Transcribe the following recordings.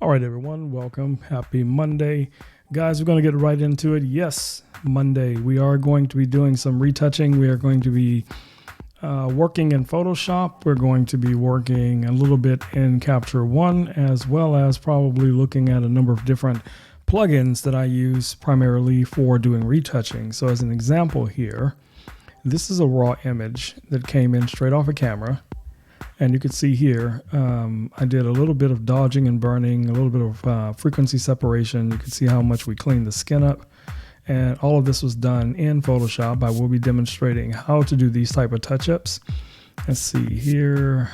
All right, everyone, welcome. Happy Monday. Guys, we're going to get right into it. Yes, Monday. We are going to be doing some retouching. We are going to be working in Photoshop. We're going to be working a little bit in Capture One, as well as probably looking at a number of different plugins that I use primarily for doing retouching. So as an example here, this is a raw image that came in straight off a camera. And you can see here, I did a little bit of dodging and burning, a little bit of frequency separation. You can see how much we cleaned the skin up. And all of this was done in Photoshop. I will be demonstrating how to do these type of touch-ups. Let's see here.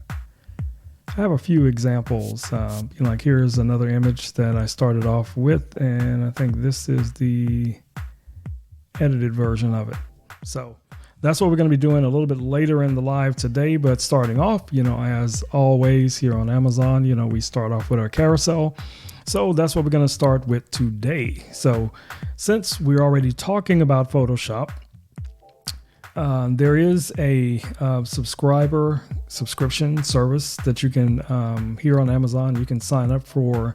I have a few examples. Like here's another image that I started off with, and I think this is the edited version of it. So that's what we're going to be doing a little bit later in the live today. But starting off, as always here on Amazon, we start off with our carousel. So that's what we're going to start with today. So since we're already talking about Photoshop, there is a subscription service that you can, here on Amazon, you can sign up for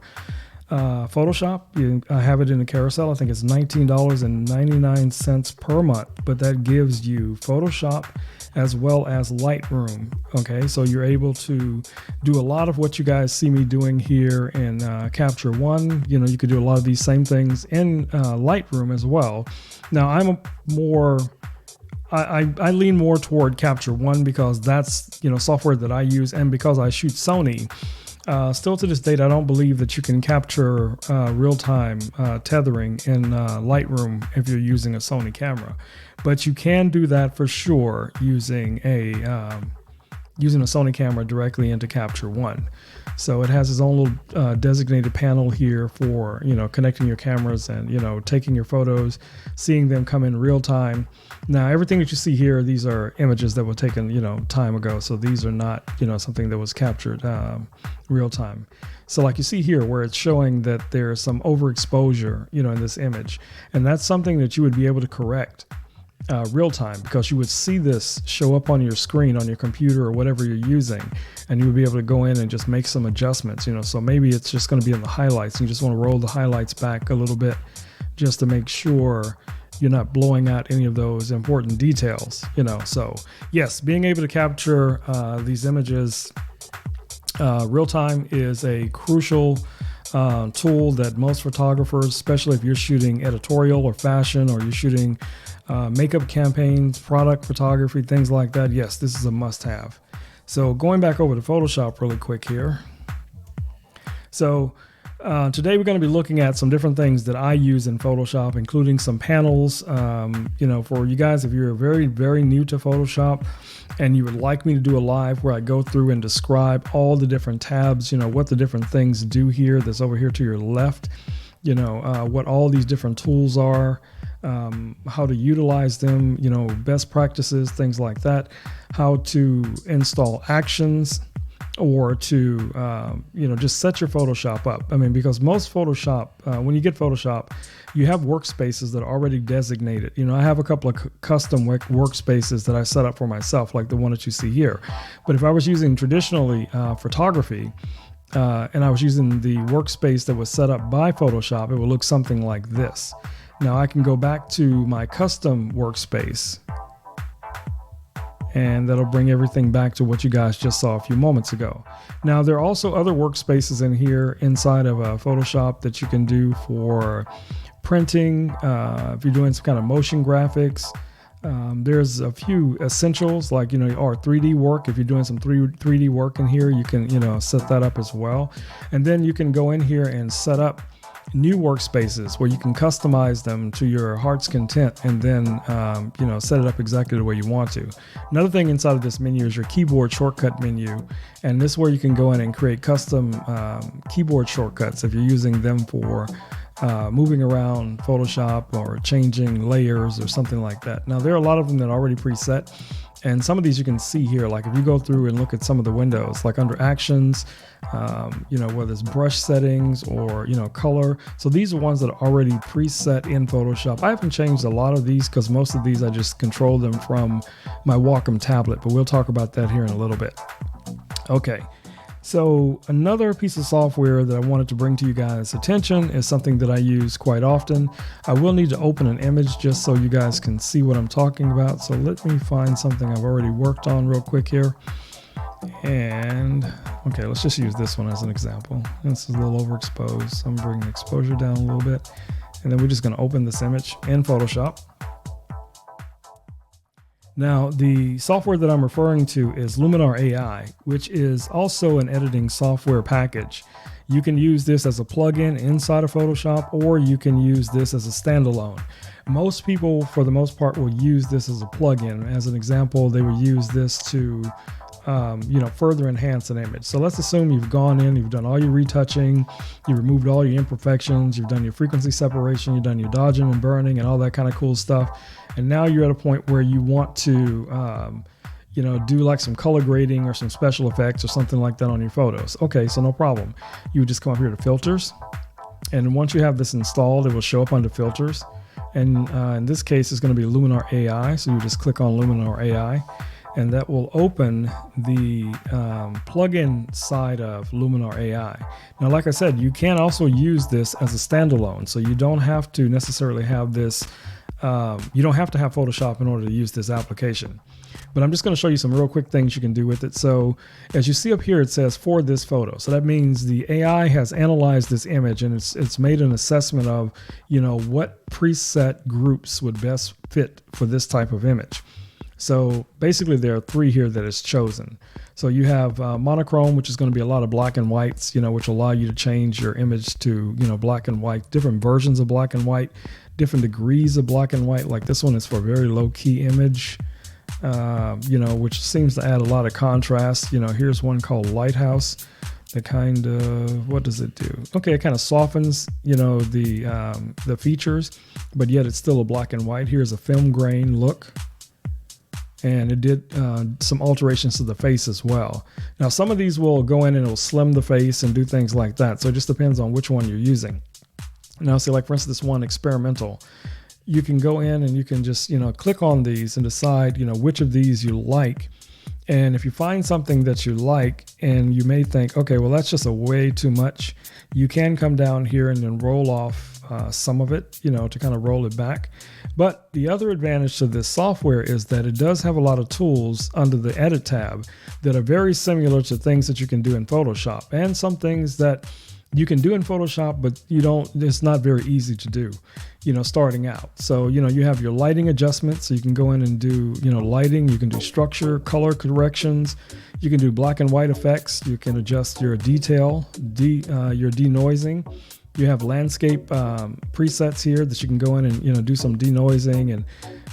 Photoshop. I have it in the carousel. I think it's $19.99 per month, but that gives you Photoshop as well as Lightroom. Okay, so you're able to do a lot of what you guys see me doing here in Capture One. You could do a lot of these same things in Lightroom as well. Now I lean more toward Capture One because that's software that I use, and because I shoot Sony. Still to this date, I don't believe that you can capture real-time tethering in Lightroom if you're using a Sony camera, but you can do that for sure using a Sony camera directly into Capture One. So it has its own little designated panel here for connecting your cameras and taking your photos, seeing them come in real time. Now everything that you see here, these are images that were taken time ago, so these are not something that was captured real time. So like you see here where it's showing that there's some overexposure in this image, and that's something that you would be able to correct real time, because you would see this show up on your screen on your computer or whatever you're using, and you would be able to go in and just make some adjustments. So maybe it's just going to be in the highlights. You just want to roll the highlights back a little bit just to make sure you're not blowing out any of those important details. So yes, being able to capture these images real time is a crucial tool that most photographers, especially if you're shooting editorial or fashion, or you're shooting makeup campaigns, product photography, things like that. Yes, this is a must-have. So going back over to Photoshop really quick here. So today we're going to be looking at some different things that I use in Photoshop, including some panels. For you guys, if you're very, very new to Photoshop and you would like me to do a live where I go through and describe all the different tabs, what the different things do here, that's over here to your left, what all these different tools are, how to utilize them, best practices, things like that, how to install actions, or to, just set your Photoshop up. Because most Photoshop, when you get Photoshop, you have workspaces that are already designated. I have a couple of custom workspaces that I set up for myself, like the one that you see here. But if I was using traditionally photography, and I was using the workspace that was set up by Photoshop, it would look something like this. Now I can go back to my custom workspace, and that'll bring everything back to what you guys just saw a few moments ago. Now there are also other workspaces in here inside of Photoshop that you can do for printing, if you're doing some kind of motion graphics. There's a few essentials like, or 3D work. If you're doing some 3D work in here, you can, set that up as well. And then you can go in here and set up new workspaces where you can customize them to your heart's content, and then set it up exactly the way you want to. Another thing inside of this menu is your keyboard shortcut menu, and this is where you can go in and create custom keyboard shortcuts if you're using them for moving around Photoshop or changing layers or something like that. Now there are a lot of them that are already preset, and some of these you can see here. Like if you go through and look at some of the windows, like under actions, whether it's brush settings or color. So these are ones that are already preset in Photoshop. I haven't changed a lot of these because most of these I just control them from my Wacom tablet, but we'll talk about that here in a little bit. Okay. So another piece of software that I wanted to bring to you guys' attention is something that I use quite often. I will need to open an image just so you guys can see what I'm talking about. So let me find something I've already worked on real quick here. And okay, let's just use this one as an example. This is a little overexposed, so I'm bringing the exposure down a little bit. And then we're just going to open this image in Photoshop. Now, the software that I'm referring to is Luminar Ai, which is also an editing software package. You can use this as a plugin inside of Photoshop, or you can use this as a standalone. Most people, for the most part, will use this as a plugin. As an example, they will use this to further enhance an image. So let's assume you've gone in, you've done all your retouching, you removed all your imperfections, you've done your frequency separation, you've done your dodging and burning and all that kind of cool stuff. And now you're at a point where you want to, do like some color grading or some special effects or something like that on your photos. Okay, so no problem. You would just come up here to filters. And once you have this installed, it will show up under filters. And in this case, it's going to be Luminar Ai. So you just click on Luminar Ai. And that will open the plugin side of Luminar Ai. Now, like I said, you can also use this as a standalone. So you don't have to necessarily have this, you don't have to have Photoshop in order to use this application. But I'm just going to show you some real quick things you can do with it. So as you see up here, it says for this photo. So that means the AI has analyzed this image and it's made an assessment of, what preset groups would best fit for this type of image. So basically there are three here that is chosen. So you have monochrome, which is going to be a lot of black and whites, which will allow you to change your image to, black and white, different versions of black and white, different degrees of black and white. Like this one is for a very low key image, which seems to add a lot of contrast. Here's one called Lighthouse. That kind of, what does it do? Okay, it kind of softens, the features, but yet it's still a black and white. Here's a film grain look. And it did some alterations to the face as well. Now, some of these will go in and it'll slim the face and do things like that. So it just depends on which one you're using. Now, say like for instance, this one experimental, you can go in and you can just, click on these and decide, which of these you like. And if you find something that you like and you may think, okay, well, that's just a way too much, you can come down here and then roll off some of it, to kind of roll it back. But the other advantage to this software is that it does have a lot of tools under the edit tab that are very similar to things that you can do in Photoshop, and some things that you can do in Photoshop, but it's not very easy to do, starting out. So, you have your lighting adjustments. So you can go in and do, lighting, you can do structure, color corrections, you can do black and white effects. You can adjust your detail, your denoising. You have landscape presets here that you can go in and do some denoising and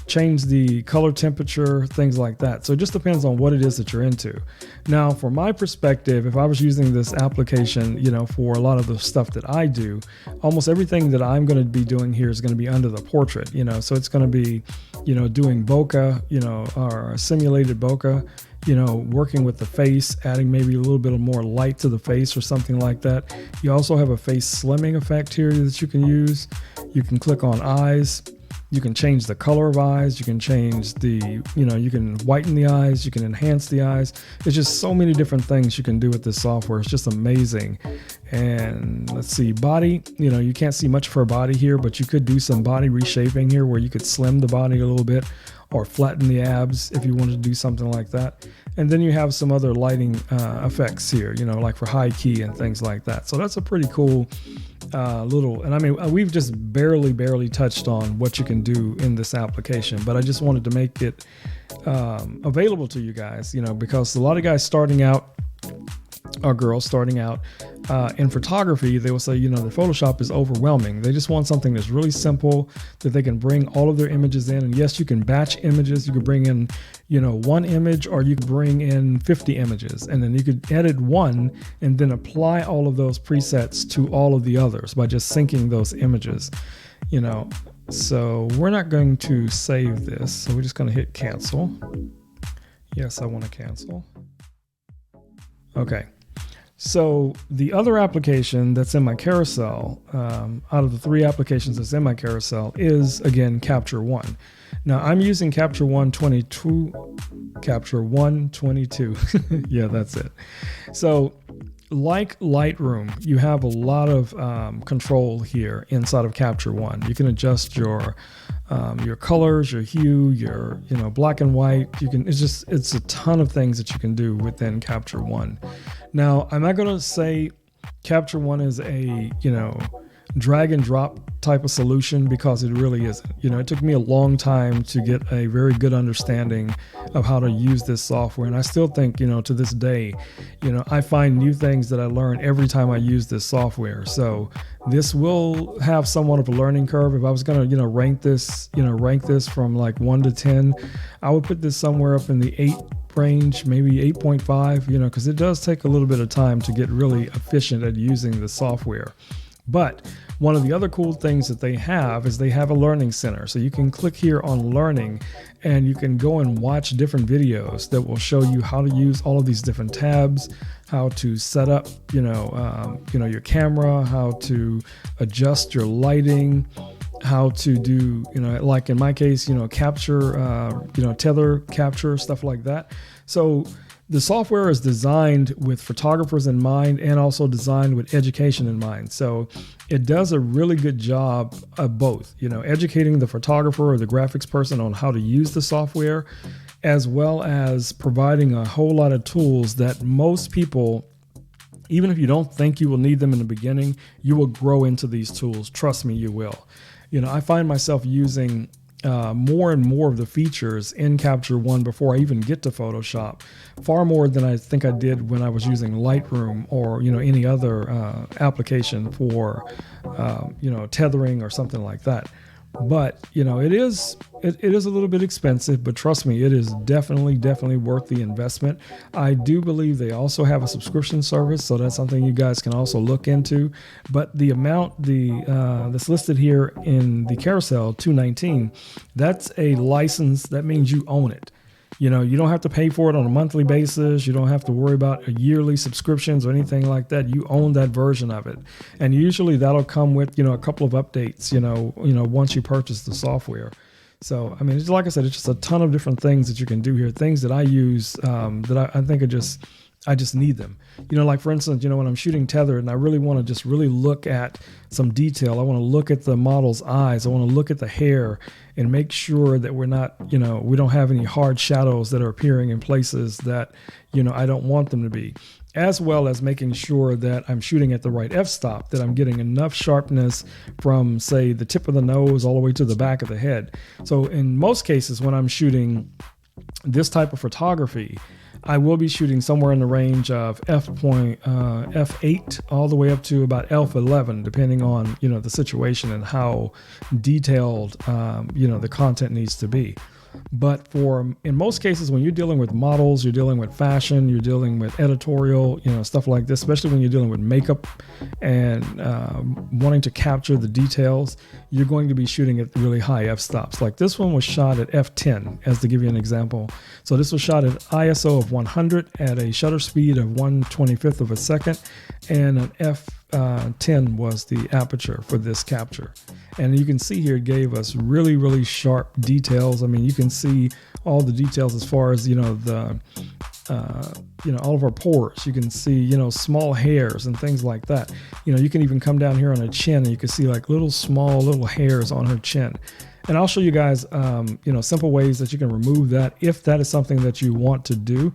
change the color temperature, things like that. So it just depends on what it is that you're into. Now, from my perspective, if I was using this application, for a lot of the stuff that I do, almost everything that I'm going to be doing here is going to be under the portrait. So it's going to be, doing bokeh, or simulated bokeh. Working with the face, adding maybe a little bit of more light to the face or something like that. You also have a face slimming effect here that you can use. You can click on eyes. You can change the color of eyes. You can change the, you can whiten the eyes. You can enhance the eyes. There's just so many different things you can do with this software. It's just amazing. And let's see, body, you can't see much for a body here, but you could do some body reshaping here where you could slim the body a little bit or flatten the abs if you wanted to do something like that. And then you have some other lighting effects here, like for high key and things like that. So that's a pretty cool we've just barely touched on what you can do in this application, but I just wanted to make it available to you guys, because a lot of guys starting out, or girls starting out in photography, they will say, the Photoshop is overwhelming. They just want something that's really simple that they can bring all of their images in. And yes, you can batch images. You could bring in, one image, or you could bring in 50 images, and then you could edit one and then apply all of those presets to all of the others by just syncing those images, So we're not going to save this. So we're just going to hit cancel. Yes, I want to cancel. Okay. So the other application that's in my carousel, out of the three applications that's in my carousel, is again Capture One. Now I'm using Capture 122, Capture 122. Yeah, that's it. So like Lightroom, you have a lot of control here inside of Capture One. You can adjust your colors, your hue, your black and white. You can it's a ton of things that you can do within Capture One. Now I'm not going to say Capture One is a drag and drop type of solution, because it really isn't. It took me a long time to get a very good understanding of how to use this software, and I still think to this day I find new things that I learn every time I use this software. So this will have somewhat of a learning curve. If I was going to rank this from like 1 to 10, I would put this somewhere up in the 8 range, maybe 8.5, because it does take a little bit of time to get really efficient at using the software. But one of the other cool things that they have is they have a learning center. So you can click here on learning, and you can go and watch different videos that will show you how to use all of these different tabs, how to set up, your camera, how to adjust your lighting, how to do, like in my case, capture, tether capture, stuff like that. So the software is designed with photographers in mind, and also designed with education in mind. So it does a really good job of both, educating the photographer or the graphics person on how to use the software, as well as providing a whole lot of tools that most people, even if you don't think you will need them in the beginning, you will grow into these tools. Trust me, you will. I find myself using more and more of the features in Capture One before I even get to Photoshop, far more than I think I did when I was using Lightroom or any other application for tethering or something like that. But it is a little bit expensive, but trust me, it is definitely worth the investment. I do believe they also have a subscription service, so that's something you guys can also look into. But the amount that's listed here in the carousel, $219, that's a license. That means you own it. You don't have to pay for it on a monthly basis. You don't have to worry about a yearly subscriptions or anything like that. You own that version of it. And usually that'll come with, a couple of updates, once you purchase the software. So, I mean, it's, like I said, it's just a ton of different things that you can do here. Things that I use that I think I just need them. Like for instance, when I'm shooting tethered and I really want to just really look at some detail, I want to look at the model's eyes, I want to look at the hair and make sure that we're not, we don't have any hard shadows that are appearing in places that, I don't want them to be. As well as making sure that I'm shooting at the right f-stop, that I'm getting enough sharpness from, say, the tip of the nose all the way to the back of the head. So in most cases, when I'm shooting this type of photography, I will be shooting somewhere in the range of f8 all the way up to about f11, depending on the situation and how detailed the content needs to be. But in most cases, when you're dealing with models, you're dealing with fashion, you're dealing with editorial, stuff like this, especially when you're dealing with makeup and wanting to capture the details, you're going to be shooting at really high f-stops. Like this one was shot at f10, as to give you an example. So this was shot at ISO of 100 at a shutter speed of 1/25 of a second, and an f10 was the aperture for this capture. And you can see here it gave us really sharp details. I mean, you can see all the details as far as all of our pores. You can see small hairs and things like that. You can even come down here on her chin and you can see like little hairs on her chin. And I'll show you guys simple ways that you can remove that if that is something that you want to do.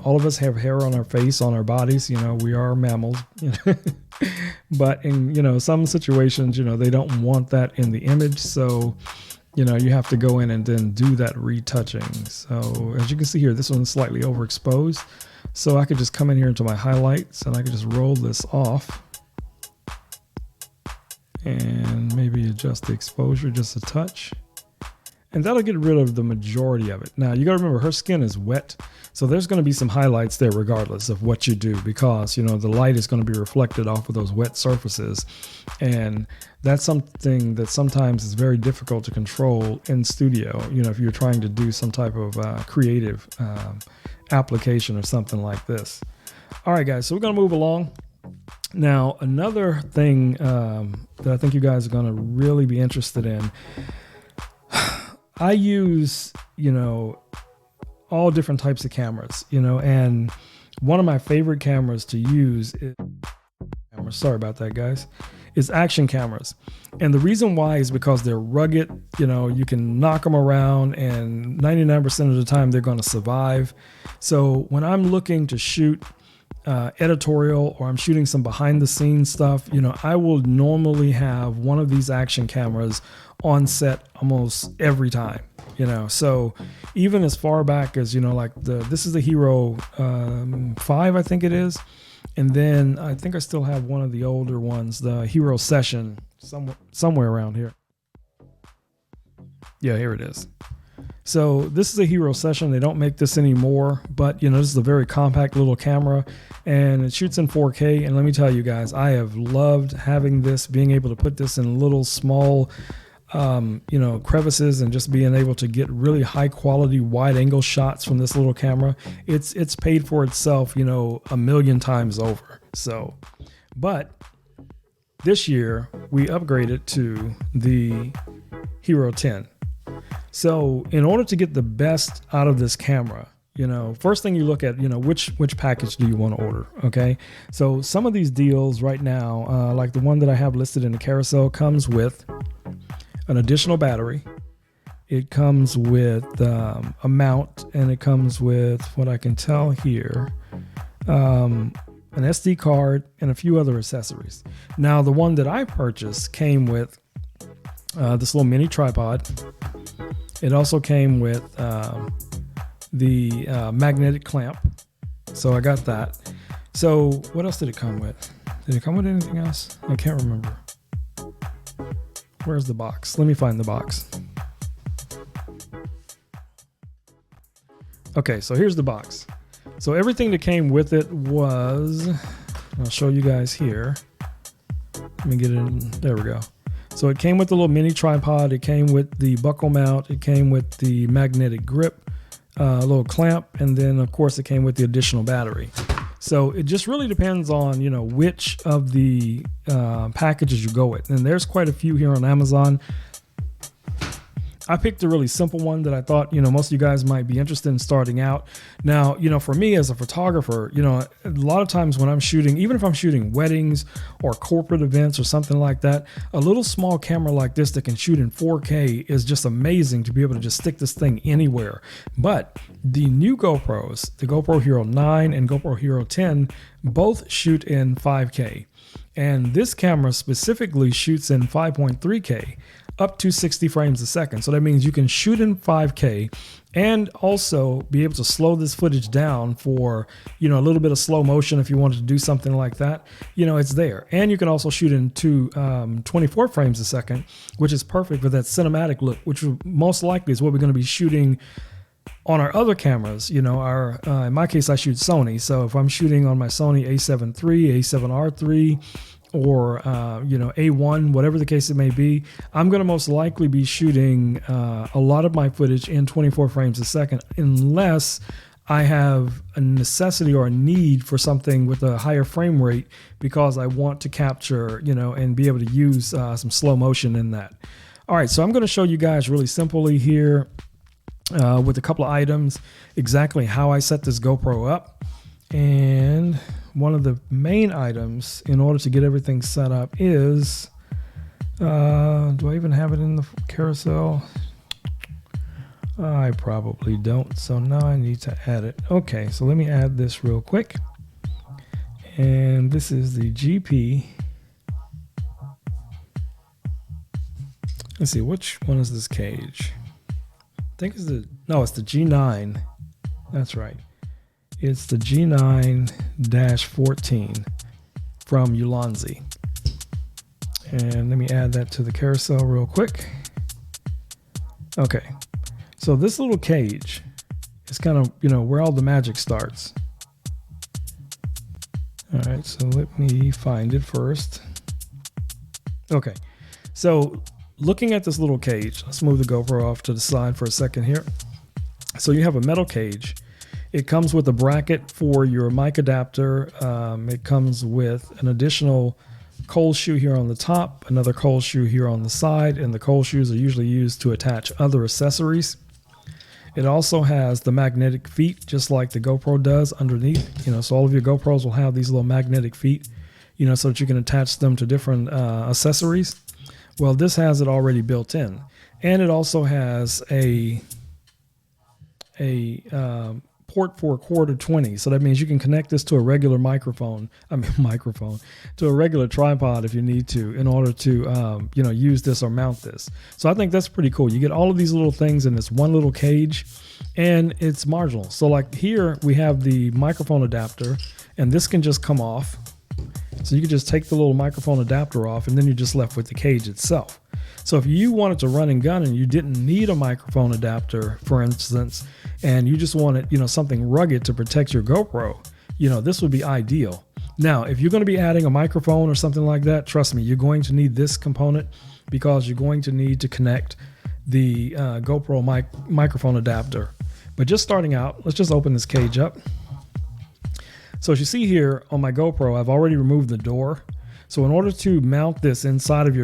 All of us have hair on our face, on our bodies. We are mammals. But in some situations, they don't want that in the image. So you have to go in and then do that retouching. So as you can see here, this one's slightly overexposed. So I could just come in here into my highlights and I could just roll this off and maybe adjust the exposure just a touch. And that'll get rid of the majority of it. Now you gotta remember, her skin is wet, so there's gonna be some highlights there regardless of what you do, because the light is gonna be reflected off of those wet surfaces. And that's something that sometimes is very difficult to control in studio, if you're trying to do some type of creative application or something like this. All right, guys, so we're gonna move along. Now, another thing that I think you guys are gonna really be interested in, I use, all different types of cameras, and one of my favorite cameras to use is, sorry about that, guys, is action cameras. And the reason why is because they're rugged. You can knock them around and 99% of the time they're going to survive. So when I'm looking to shoot editorial, or I'm shooting some behind the scenes stuff, I will normally have one of these action cameras on set almost every time, so even as far back as, this is the Hero 5, I think it is. And then I think I still have one of the older ones, the Hero Session, somewhere around here. Yeah, here it is. So this is a Hero Session. They don't make this anymore, but this is a very compact little camera, and it shoots in 4K. And let me tell you guys, I have loved having this, being able to put this in little small crevices, and just being able to get really high quality wide angle shots from this little camera. It's paid for itself, a million times over. So, but this year we upgraded to the Hero 10. So in order to get the best out of this camera, first thing you look at, which package do you want to order? Okay. So some of these deals right now, like the one that I have listed in the carousel, comes with an additional battery. It comes with a mount, and it comes with, what I can tell here, an SD card and a few other accessories. Now, the one that I purchased came with this little mini tripod. It also came with the magnetic clamp. So I got that. So what else did it come with? Did it come with anything else? I can't remember. Where's the box? Let me find the box. Okay, so here's the box. So everything that came with it was, I'll show you guys here. Let me get it in. There we go. So it came with the little mini tripod. It came with the buckle mount. It came with the magnetic grip, a little clamp, and then of course it came with the additional battery. So it just really depends on, which of the packages you go with. And there's quite a few here on Amazon. I picked a really simple one that I thought, most of you guys might be interested in starting out. Now, for me as a photographer, a lot of times when I'm shooting, even if I'm shooting weddings or corporate events or something like that, a little small camera like this that can shoot in 4K is just amazing to be able to just stick this thing anywhere. But the new GoPros, the GoPro Hero 9 and GoPro Hero 10, both shoot in 5K. And this camera specifically shoots in 5.3K. Up to 60 frames a second. So that means you can shoot in 5K and also be able to slow this footage down for, a little bit of slow motion if you wanted to do something like that. It's there. And you can also shoot in 24 frames a second, which is perfect for that cinematic look, which most likely is what we're going to be shooting on our other cameras. In my case, I shoot Sony. So if I'm shooting on my Sony a7 III, a7R III, or A1, whatever the case it may be, I'm going to most likely be shooting a lot of my footage in 24 frames a second, unless I have a necessity or a need for something with a higher frame rate, because I want to capture, and be able to use some slow motion in that. All right, so I'm going to show you guys really simply here with a couple of items exactly how I set this GoPro up. And one of the main items in order to get everything set up is, do I even have it in the carousel? I probably don't. So now I need to add it. Okay, so let me add this real quick. And this is the GP. Let's see, which one is this cage? I think it's it's the G9. That's right. It's the G9-14 from Ulanzi. And let me add that to the carousel real quick. Okay, so this little cage is kind of, where all the magic starts. All right, so let me find it first. Okay, so looking at this little cage, let's move the GoPro off to the side for a second here. So you have a metal cage. It comes with a bracket for your mic adapter. It comes with an additional cold shoe here on the top, another cold shoe here on the side, and the cold shoes are usually used to attach other accessories. It also has the magnetic feet, just like the GoPro does underneath. So all of your GoPros will have these little magnetic feet, so that you can attach them to different accessories. Well, this has it already built in, and it also has a port for a quarter 20. So that means you can connect this to a regular to a regular tripod if you need to, in order to, use this or mount this. So I think that's pretty cool. You get all of these little things in this one little cage, and it's marginal. So like here we have the microphone adapter, and this can just come off. So you can just take the little microphone adapter off, and then you're just left with the cage itself. So if you wanted to run and gun and you didn't need a microphone adapter, for instance, and you just wanted, something rugged to protect your GoPro, this would be ideal. Now, if you're going to be adding a microphone or something like that, trust me, you're going to need this component, because you're going to need to connect the GoPro microphone adapter. But just starting out, let's just open this cage up. So as you see here on my GoPro, I've already removed the door. So in order to mount this inside of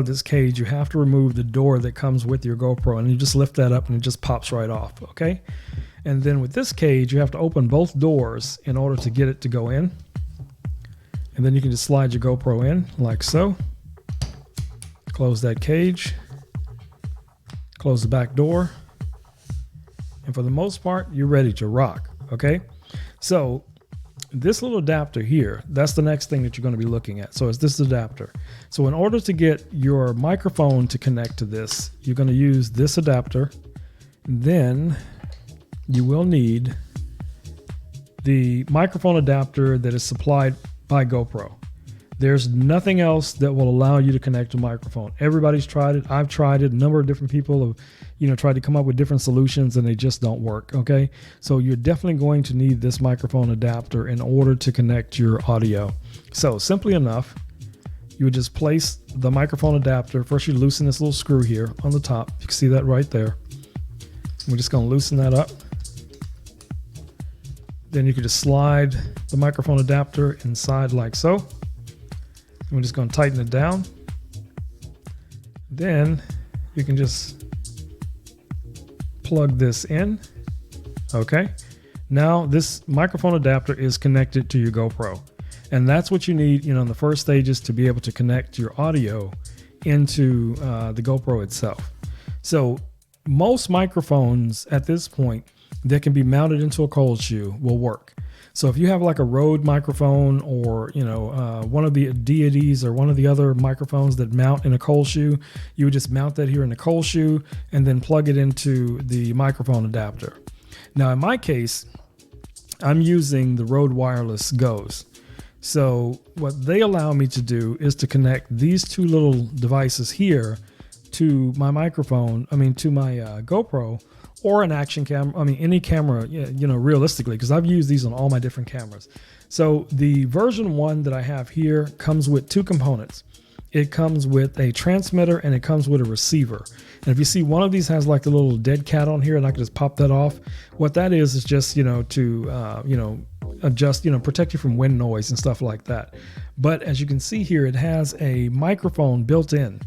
this cage, you have to remove the door that comes with your GoPro, and you just lift that up and it just pops right off, okay? And then with this cage, you have to open both doors in order to get it to go in. And then you can just slide your GoPro in like so. Close that cage. Close the back door. And for the most part, you're ready to rock, okay? So this little adapter here, that's the next thing that you're going to be looking at. So it's this adapter. So in order to get your microphone to connect to this, you're going to use this adapter. Then you will need the microphone adapter that is supplied by GoPro. There's nothing else that will allow you to connect to a microphone. Everybody's tried it. I've tried it. A number of different people have, tried to come up with different solutions, and they just don't work. Okay. So you're definitely going to need this microphone adapter in order to connect your audio. So simply enough, you would just place the microphone adapter. First, you loosen this little screw here on the top. You can see that right there. We're just going to loosen that up. Then you can just slide the microphone adapter inside like so. We're just going to tighten it down. Then you can just plug this in. Okay. Now this microphone adapter is connected to your GoPro. And that's what you need, in the first stages to be able to connect your audio into the GoPro itself. So most microphones at this point that can be mounted into a cold shoe will work. So if you have like a Rode microphone, or one of the Deities or one of the other microphones that mount in a cold shoe, you would just mount that here in the cold shoe and then plug it into the microphone adapter. Now in my case, I'm using the Rode Wireless Go's. So what they allow me to do is to connect these two little devices here to my microphone, to my GoPro, or an action camera, any camera, realistically, because I've used these on all my different cameras. So the version 1 that I have here comes with two components. It comes with a transmitter and it comes with a receiver. And if you see, one of these has like the little dead cat on here, and I can just pop that off. What that is just, to, adjust, protect you from wind noise and stuff like that. But as you can see here, it has a microphone built in.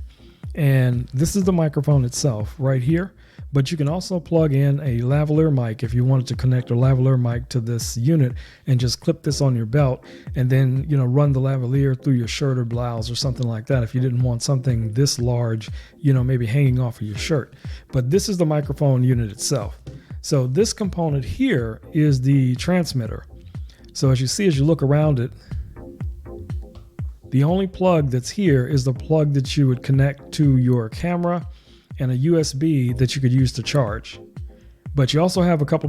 And this is the microphone itself right here. But you can also plug in a lavalier mic if you wanted to connect a lavalier mic to this unit, and just clip this on your belt, and then run the lavalier through your shirt or blouse or something like that if you didn't want something this large, maybe hanging off of your shirt. But this is the microphone unit itself. So this component here is the transmitter. So as you look around it, the only plug that's here is the plug that you would connect to your camera, and a USB that you could use to charge. But you also have a couple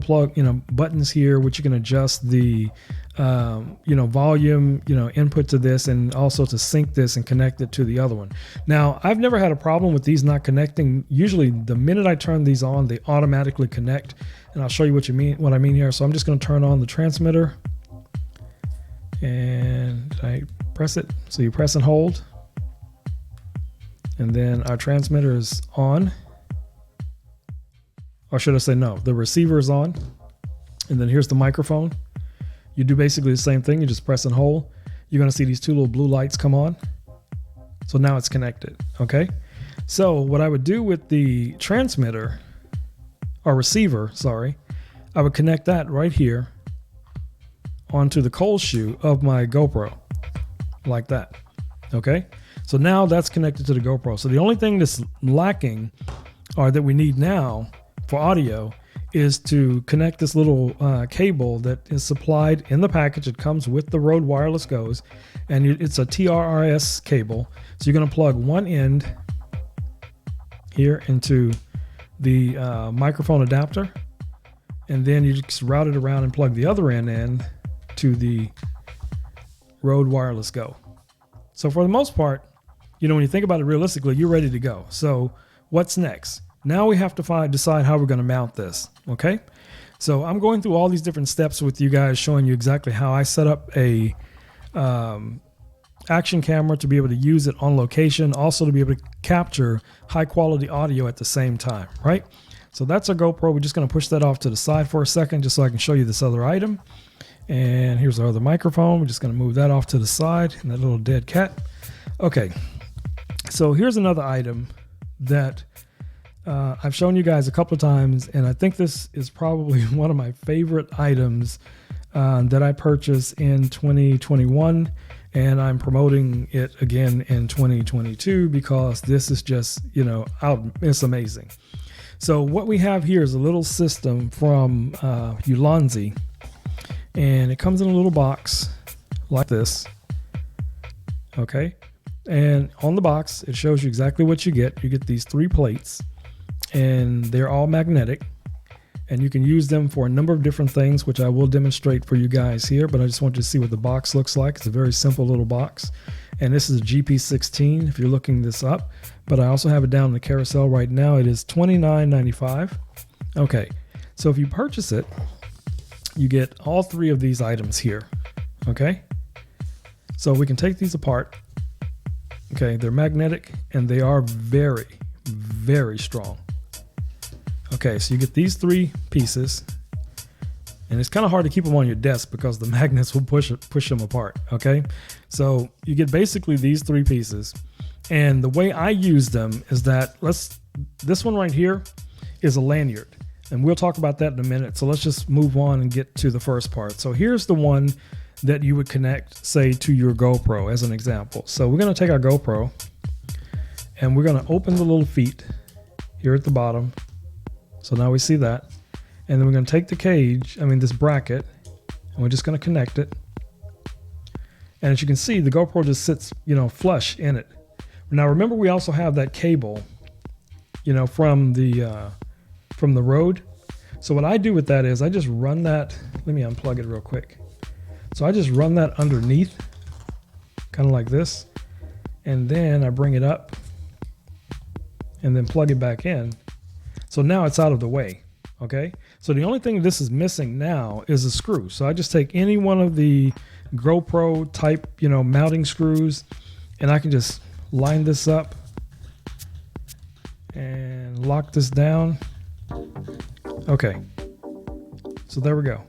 buttons here which you can adjust the volume, input to this, and also to sync this and connect it to the other one. Now, I've never had a problem with these not connecting. Usually the minute I turn these on, they automatically connect, and I'll show you what I mean here. So I'm just going to turn on the transmitter, and I press it. So you press and hold. And then our transmitter is on. Or should I say no, the receiver is on. And then here's the microphone. You do basically the same thing. You just press and hold. you're going to see these two little blue lights come on. So now it's connected. Okay. So what I would do with the transmitter or receiver, sorry, I would connect that right here onto the cold shoe of my GoPro like that. Okay. So now that's connected to the GoPro. So the only thing that's lacking or that we need now for audio is to connect this little cable that is supplied in the package. It comes with the Rode Wireless Goes, and it's a TRRS cable. So you're going to plug one end here into the microphone adapter, and then you just route it around and plug the other end in to the Rode Wireless Go. So for the most part, you know, when you think about it realistically, you're ready to go. So what's next? Now we have to decide how we're going to mount this. Okay. So I'm going through all these different steps with you guys, showing you exactly how I set up a action camera to be able to use it on location, also to be able to capture high quality audio at the same time, right? So that's our GoPro. We're just going to push that off to the side for a second, just so I can show you this other item. And here's our other microphone. We're just going to move that off to the side, and that little dead cat. Okay. So here's another item that I've shown you guys a couple of times, and I think this is probably one of my favorite items that I purchased in 2021, and I'm promoting it again in 2022 because this is just, you know, it's amazing. So what we have here is a little system from Ulanzi, and it comes in a little box like this. Okay. And on the box, it shows you exactly what you get. You get these 3 plates, and they're all magnetic, and you can use them for a number of different things, which I will demonstrate for you guys here, but I just want you to see what the box looks like. It's a very simple little box, and this is a GP16 if you're looking this up, but I also have it down in the carousel right now. It is $29.95. Okay, so if you purchase it, you get all 3 of these items here. Okay, so we can take these apart. Okay, they're magnetic, and they are very, very strong. Okay, so you get these 3 pieces, and it's kind of hard to keep them on your desk because the magnets will push them apart. Okay, so you get basically these 3 pieces, and the way I use them is that this one right here is a lanyard, and we'll talk about that in a minute. So let's just move on and get to the first part. So here's the one that you would connect, say, to your GoPro as an example. So we're going to take our GoPro, and we're going to open the little feet here at the bottom. So now we see that. And then we're going to take the cage, this bracket, and we're just going to connect it. And as you can see, the GoPro just sits, flush in it. Now remember, we also have that cable, from the Rode. So what I do with that is I just run that. Let me unplug it real quick. So I just run that underneath, kind of like this, and then I bring it up and then plug it back in. So now it's out of the way. Okay. So the only thing this is missing now is a screw. So I just take any one of the GoPro type, mounting screws, and I can just line this up and lock this down. Okay. So there we go.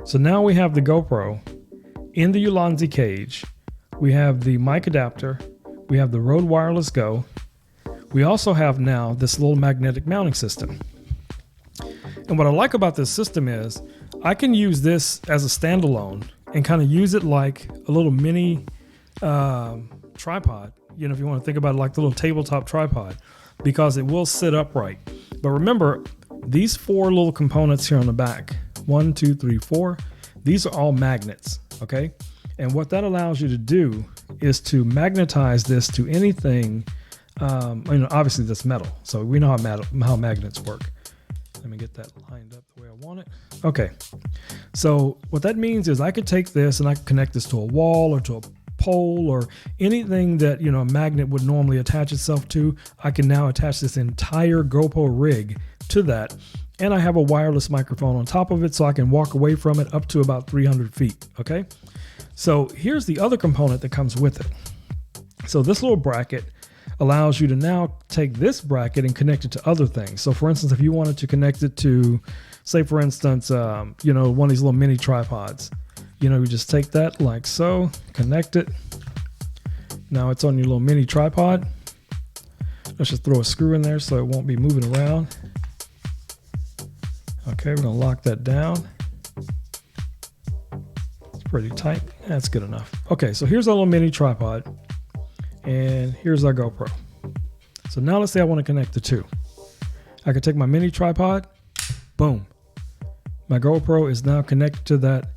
So now we have the GoPro in the Ulanzi cage. We have the mic adapter. We have the Rode Wireless Go. We also have now this little magnetic mounting system. And what I like about this system is I can use this as a standalone and kind of use it like a little mini tripod. If you want to think about it like the little tabletop tripod, because it will sit upright. But remember, these 4 little components here on the back, 1, 2, 3, 4, these are all magnets. Okay. And what that allows you to do is to magnetize this to anything. Obviously that's metal. So we know how magnets work. Let me get that lined up the way I want it. Okay. So what that means is I could take this and I could connect this to a wall or to a pole or anything that, a magnet would normally attach itself to. I can now attach this entire GoPro rig to that. And I have a wireless microphone on top of it, so I can walk away from it up to about 300 feet. Okay. So here's the other component that comes with it. So this little bracket allows you to now take this bracket and connect it to other things. So for instance, if you wanted to connect it to, say for instance, one of these little mini tripods, You just take that like so, connect it. Now it's on your little mini tripod. Let's just throw a screw in there so it won't be moving around. Okay, we're gonna lock that down. It's pretty tight. That's good enough. Okay, so here's our little mini tripod, and here's our GoPro. So now let's say I want to connect the two. I can take my mini tripod, boom. My GoPro is now connected to that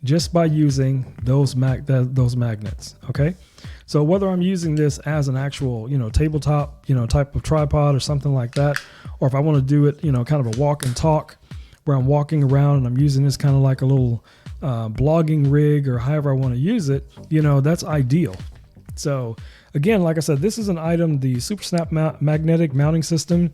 just by using those magnets, okay? So whether I'm using this as an actual, tabletop, type of tripod or something like that, or if I want to do it, kind of a walk and talk where I'm walking around and I'm using this kind of like a little blogging rig or however I want to use it, that's ideal. So again, like I said, this is an item, the Super Snap magnetic mounting system.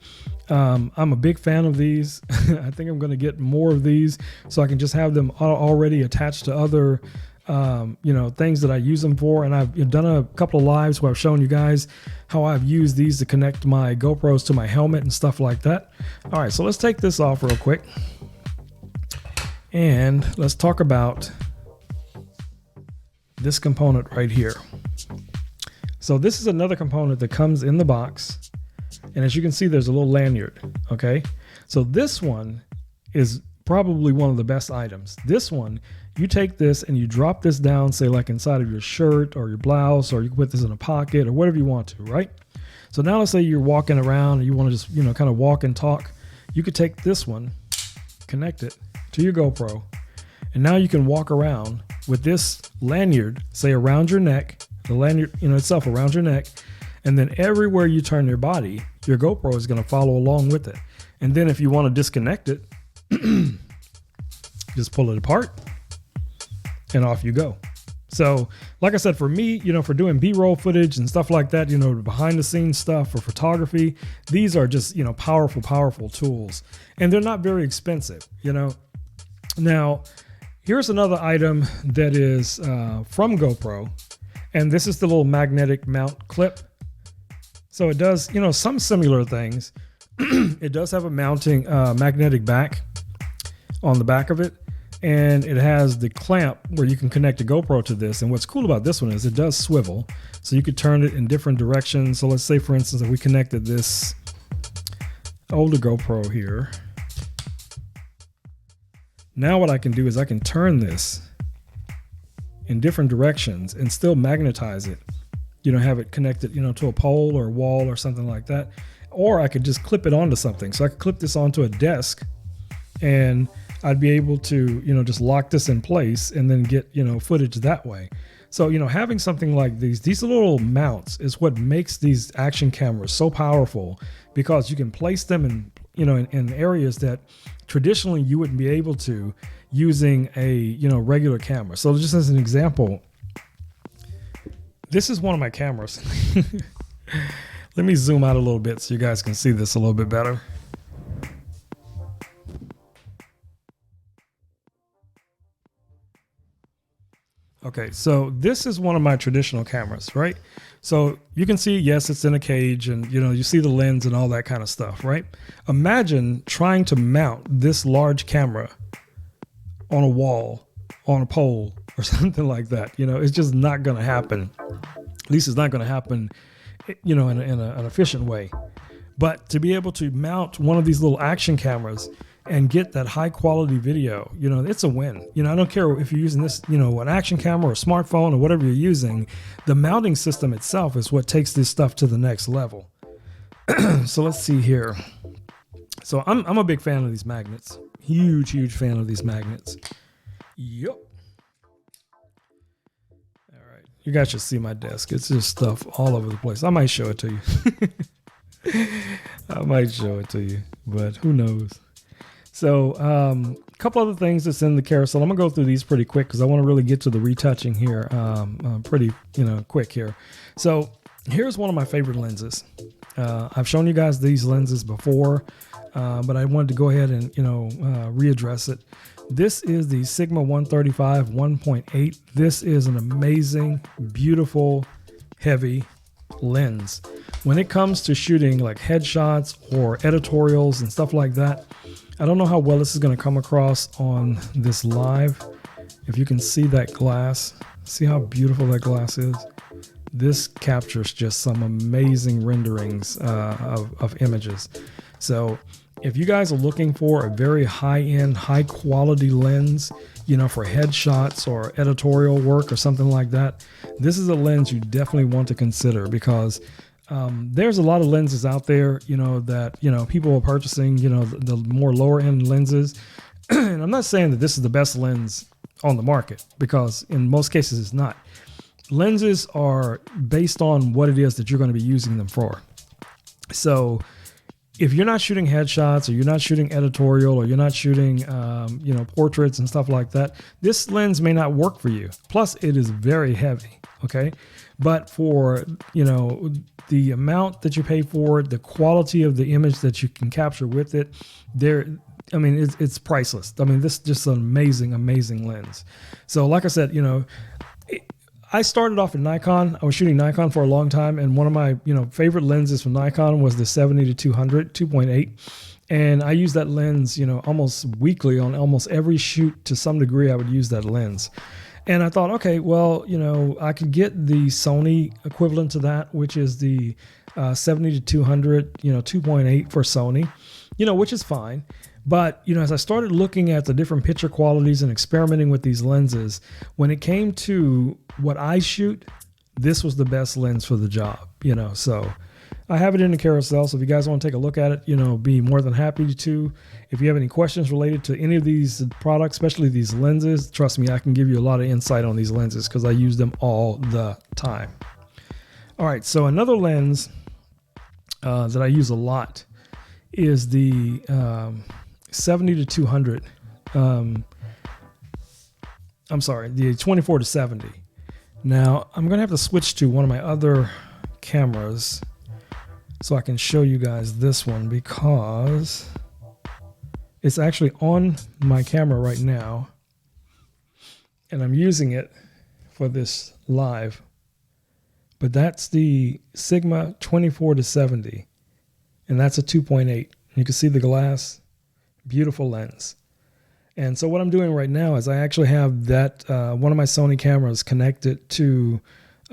I'm a big fan of these. I think I'm going to get more of these so I can just have them already attached to other things that I use them for. And I've done a couple of lives where I've shown you guys how I've used these to connect my GoPros to my helmet and stuff like that. All right, so let's take this off real quick. And let's talk about this component right here. So this is another component that comes in the box. And as you can see, there's a little lanyard, okay? So this one is probably one of the best items. This one, you take this and you drop this down, say like inside of your shirt or your blouse, or you can put this in a pocket or whatever you want to, right? So now let's say you're walking around and you want to just, kind of walk and talk. You could take this one, connect it to your GoPro, and now you can walk around with this lanyard, say around your neck, the lanyard, itself around your neck, and then everywhere you turn your body, your GoPro is going to follow along with it. And then if you want to disconnect it, just pull it apart and off you go. So like I said, for me, for doing B-roll footage and stuff like that, behind the scenes stuff for photography, these are just, powerful tools, and they're not very expensive, Now, here's another item that is from GoPro, and this is the little magnetic mount clip. So it does, some similar things. It does have a mounting magnetic back on the back of it, and it has the clamp where you can connect a GoPro to this. And what's cool about this one is it does swivel, so you could turn it in different directions. So let's say, for instance, if we connected this older GoPro here, now what I can do is I can turn this in different directions and still magnetize it, have it connected, to a pole or a wall or something like that. Or I could just clip it onto something. So I could clip this onto a desk, and I'd be able to, just lock this in place and then get, footage that way. So, having something like these little mounts is what makes these action cameras so powerful, because you can place them in, in areas that traditionally you wouldn't be able to using a, regular camera. So just as an example, this is one of my cameras. Let me zoom out a little bit so you guys can see this a little bit better. Okay, so this is one of my traditional cameras, right? So you can see, yes, it's in a cage, and you see the lens and all that kind of stuff, right? Imagine trying to mount this large camera on a wall, on a pole, or something like that. It's just not going to happen. At least it's not going to happen, in an efficient way. But to be able to mount one of these little action cameras and get that high quality video, it's a win. I don't care if you're using this, an action camera or a smartphone or whatever you're using, the mounting system itself is what takes this stuff to the next level. So let's see here. So I'm a big fan of these magnets. Huge fan of these magnets. Yep. All right. You guys should see my desk. It's just stuff all over the place. I might show it to you. I might show it to you, but who knows? So a couple other things that's in the carousel. I'm gonna go through these pretty quick because I want to really get to the retouching here pretty quick here. So here's one of my favorite lenses. I've shown you guys these lenses before, but I wanted to go ahead and readdress it. This is the Sigma 135 1.8. This is an amazing, beautiful, heavy lens. When it comes to shooting like headshots or editorials and stuff like that, I don't know how well this is going to come across on this live. If you can see that glass, see how beautiful that glass is? This captures just some amazing renderings of images. So if you guys are looking for a very high-end, high-quality lens, you know, for headshots or editorial work or something like that, this is a lens you definitely want to consider, because there's a lot of lenses out there, you know, that, you know, people are purchasing, you know, the more lower end lenses. And I'm not saying that this is the best lens on the market, because in most cases it's not. Lenses are based on what it is that you're going to be using them for. So if you're not shooting headshots, or you're not shooting editorial, or you're not shooting, you know, portraits and stuff like that, this lens may not work for you. Plus, it is very heavy. Okay. But for, you know, the amount that you pay for it, the quality of the image that you can capture with it, I mean, it's priceless. I mean, this is just an amazing, amazing lens. So like I said, you know, I started off in Nikon. I was shooting Nikon for a long time, and one of my, you know, favorite lenses from Nikon was the 70-200 2.8, and I use that lens, you know, almost weekly on almost every shoot. To some degree, I would use that lens, and I thought, okay, well, you know, I could get the Sony equivalent to that, which is the 70-200, you know, 2.8 for Sony, you know, which is fine. But, you know, as I started looking at the different picture qualities and experimenting with these lenses, when it came to what I shoot, this was the best lens for the job, you know. So I have it in the carousel. So if you guys want to take a look at it, you know, be more than happy to. If you have any questions related to any of these products, especially these lenses, trust me, I can give you a lot of insight on these lenses because I use them all the time. All right, so another lens that I use a lot is the 70-200. I'm sorry, the 24-70. Now I'm gonna have to switch to one of my other cameras so I can show you guys this one, because it's actually on my camera right now and I'm using it for this live. But that's the Sigma 24-70, and that's a 2.8. You can see the glass. Beautiful lens. And so what I'm doing right now is I actually have that one of my Sony cameras connected to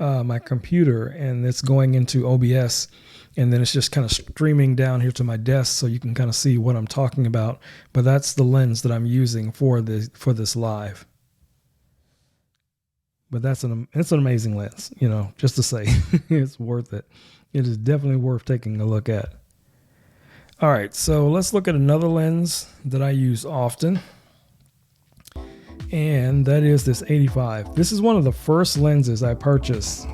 my computer, and it's going into OBS, and then it's just kind of streaming down here to my desk so you can kind of see what I'm talking about. But that's the lens that I'm using for this live. But it's an amazing lens, you know, just to say. It's worth it. It is definitely worth taking a look at. All right, so let's look at another lens that I use often, and that is this 85. This is one of the first lenses I purchased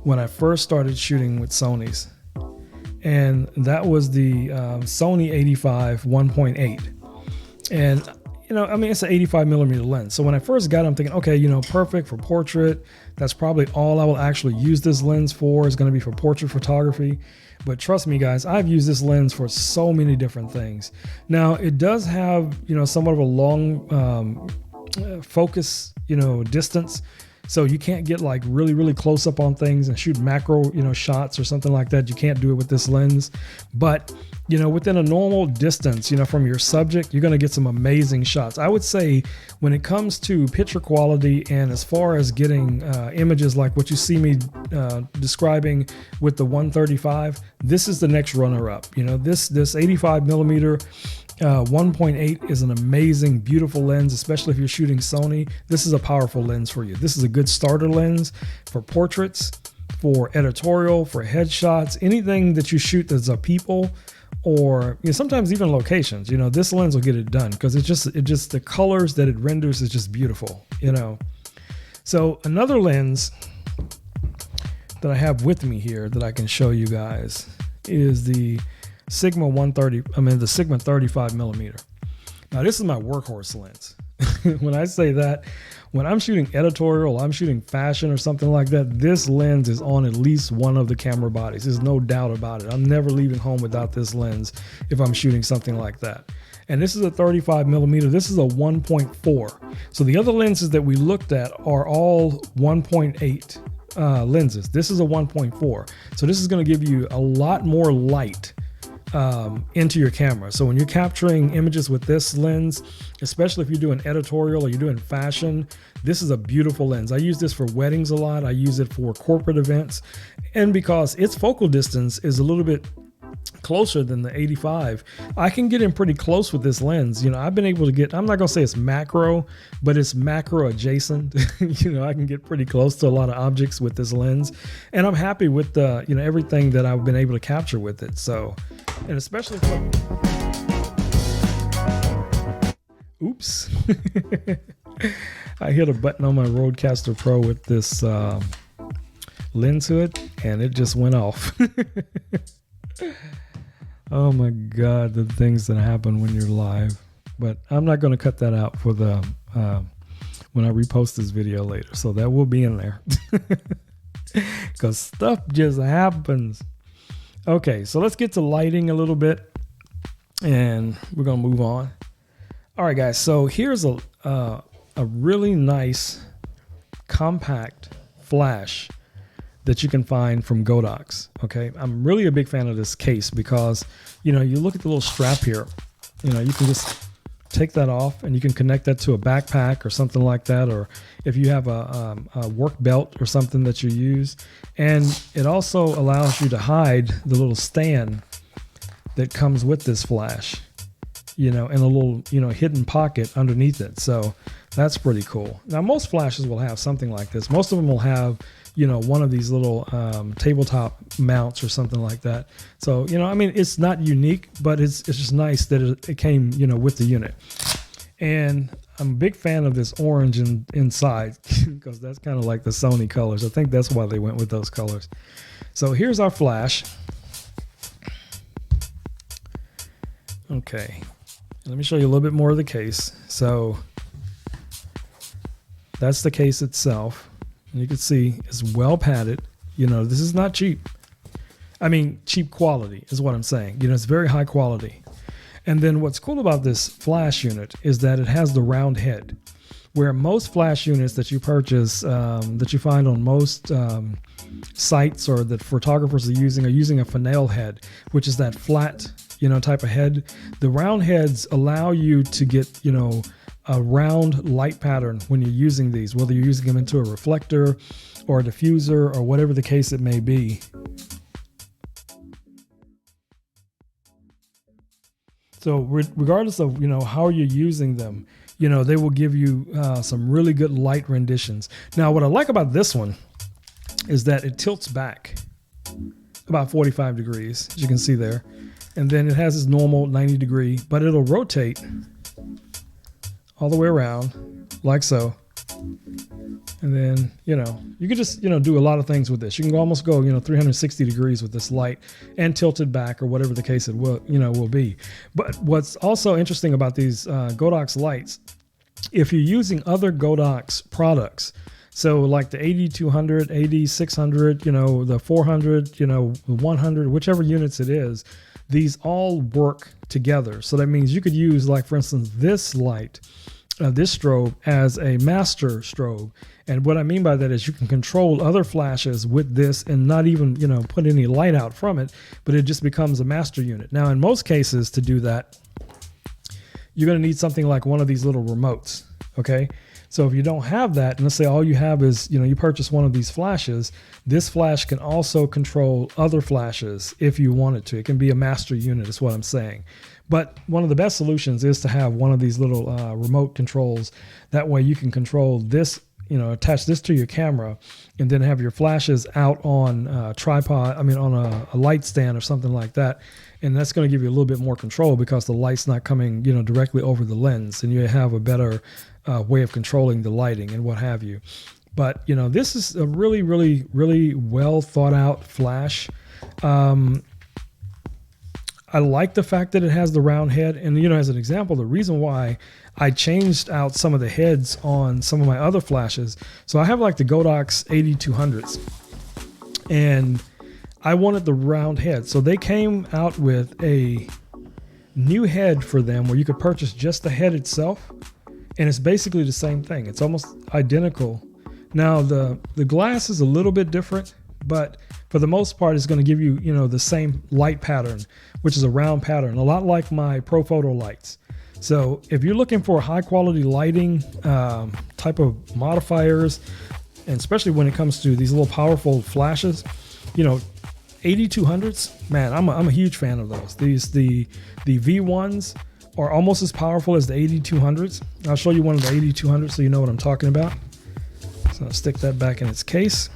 when I first started shooting with Sonys, and that was the Sony 85 1.8. And you know, I mean, it's an 85 millimeter lens. So when I first got it, I'm thinking, okay, you know, perfect for portrait. That's probably all I will actually use this lens for, is going to be for portrait photography. But trust me, guys, I've used this lens for so many different things. Now, it does have, you know, somewhat of a long focus, you know, distance. So you can't get like really, really close up on things and shoot macro, you know, shots or something like that. You can't do it with this lens. But, you know, within a normal distance, you know, from your subject, you're going to get some amazing shots. I would say when it comes to picture quality and as far as getting images like what you see me describing with the 135, this is the next runner up. You know, this 85 millimeter 1.8 is an amazing, beautiful lens, especially if you're shooting Sony. This is a powerful lens for you. This is a good starter lens for portraits, for editorial, for headshots, anything that you shoot that's a people, or you know, sometimes even locations. You know, this lens will get it done because it just the colors that it renders is just beautiful. You know, so another lens that I have with me here that I can show you guys is the Sigma 130. I mean, the Sigma 35 millimeter. Now, this is my workhorse lens. When I say that, when I'm shooting editorial, I'm shooting fashion or something like that, this lens is on at least one of the camera bodies. There's no doubt about it. I'm never leaving home without this lens if I'm shooting something like that. And this is a 35 millimeter. This is a 1.4. So the other lenses that we looked at are all 1.8 lenses. This is a 1.4. So this is going to give you a lot more light into your camera. So when you're capturing images with this lens, especially if you're doing editorial or you're doing fashion, this is a beautiful lens. I use this for weddings a lot. I use it for corporate events. And because its focal distance is a little bit closer than the 85, I can get in pretty close with this lens. You know, I've been able to get, I'm not gonna say it's macro, but it's macro adjacent. You know, I can get pretty close to a lot of objects with this lens, and I'm happy with the, you know, everything that I've been able to capture with it. So, and especially for, oops, I hit a button on my Rodecaster Pro with this lens hood, and it just went off. Oh my God, the things that happen when you're live. But I'm not going to cut that out for the when I repost this video later. So that will be in there. Because stuff just happens. Okay, so let's get to lighting a little bit. And we're going to move on. All right, guys. So here's a really nice compact flash that you can find from Godox. Okay, I'm really a big fan of this case because, you know, you look at the little strap here, you know, you can just take that off and you can connect that to a backpack or something like that, or if you have a work belt or something that you use. And it also allows you to hide the little stand that comes with this flash, you know, in a little, you know, hidden pocket underneath it. So that's pretty cool. Now, most flashes will have something like this. Most of them will have, you know, one of these little tabletop mounts or something like that. So, you know, I mean, it's not unique, but it's just nice that it came, you know, with the unit. And I'm a big fan of this orange inside because that's kind of like the Sony colors. I think that's why they went with those colors. So here's our flash. Okay, let me show you a little bit more of the case. So that's the case itself. You can see it's well padded. You know, this is not cheap. I mean, cheap quality is what I'm saying. You know, it's very high quality. And then what's cool about this flash unit is that it has the round head, where most flash units that you purchase, that you find on most sites or that photographers are using a finial head, which is that flat, you know, type of head. The round heads allow you to get, you know, a round light pattern when you're using these, whether you're using them into a reflector or a diffuser or whatever the case it may be. So regardless of, you know, how you're using them, you know, they will give you some really good light renditions. Now, what I like about this one is that it tilts back about 45 degrees, as you can see there. And then it has its normal 90 degree, but it'll rotate all the way around like so. And then, you know, you can just, you know, do a lot of things with this. You can almost go, you know, 360 degrees with this light and tilt it back or whatever the case it will, you know, will be. But what's also interesting about these Godox lights, if you're using other Godox products, so like the 8200, 8600, you know, the 400, you know, 100, whichever units it is, these all work together. So that means you could use, like, for instance, this light, this strobe as a master strobe. And what I mean by that is you can control other flashes with this and not even, you know, put any light out from it, but it just becomes a master unit. Now, in most cases, to do that, you're going to need something like one of these little remotes. Okay. So if you don't have that, and let's say all you have is, you know, you purchase one of these flashes, this flash can also control other flashes if you want it to. It can be a master unit, is what I'm saying. But one of the best solutions is to have one of these little remote controls. That way you can control this, you know, attach this to your camera and then have your flashes out on tripod, I mean, on a light stand or something like that. And that's going to give you a little bit more control because the light's not coming, you know, directly over the lens, and you have a better way of controlling the lighting and what have you. But, you know, this is a really, really, really well thought out flash. I like the fact that it has the round head. And, you know, as an example, the reason why I changed out some of the heads on some of my other flashes. So I have like the Godox 8200s, and I wanted the round head. So they came out with a new head for them where you could purchase just the head itself. And it's basically the same thing. It's almost identical. Now the glass is a little bit different, but for the most part, it's going to give you, you know, the same light pattern, which is a round pattern, a lot like my ProPhoto lights. So if you're looking for high quality lighting type of modifiers, and especially when it comes to these little powerful flashes, you know, 8200s, man, I'm a huge fan of those. The V1s are almost as powerful as the 8200s. I'll show you one of the 8200s so you know what I'm talking about. So I'll stick that back in its case.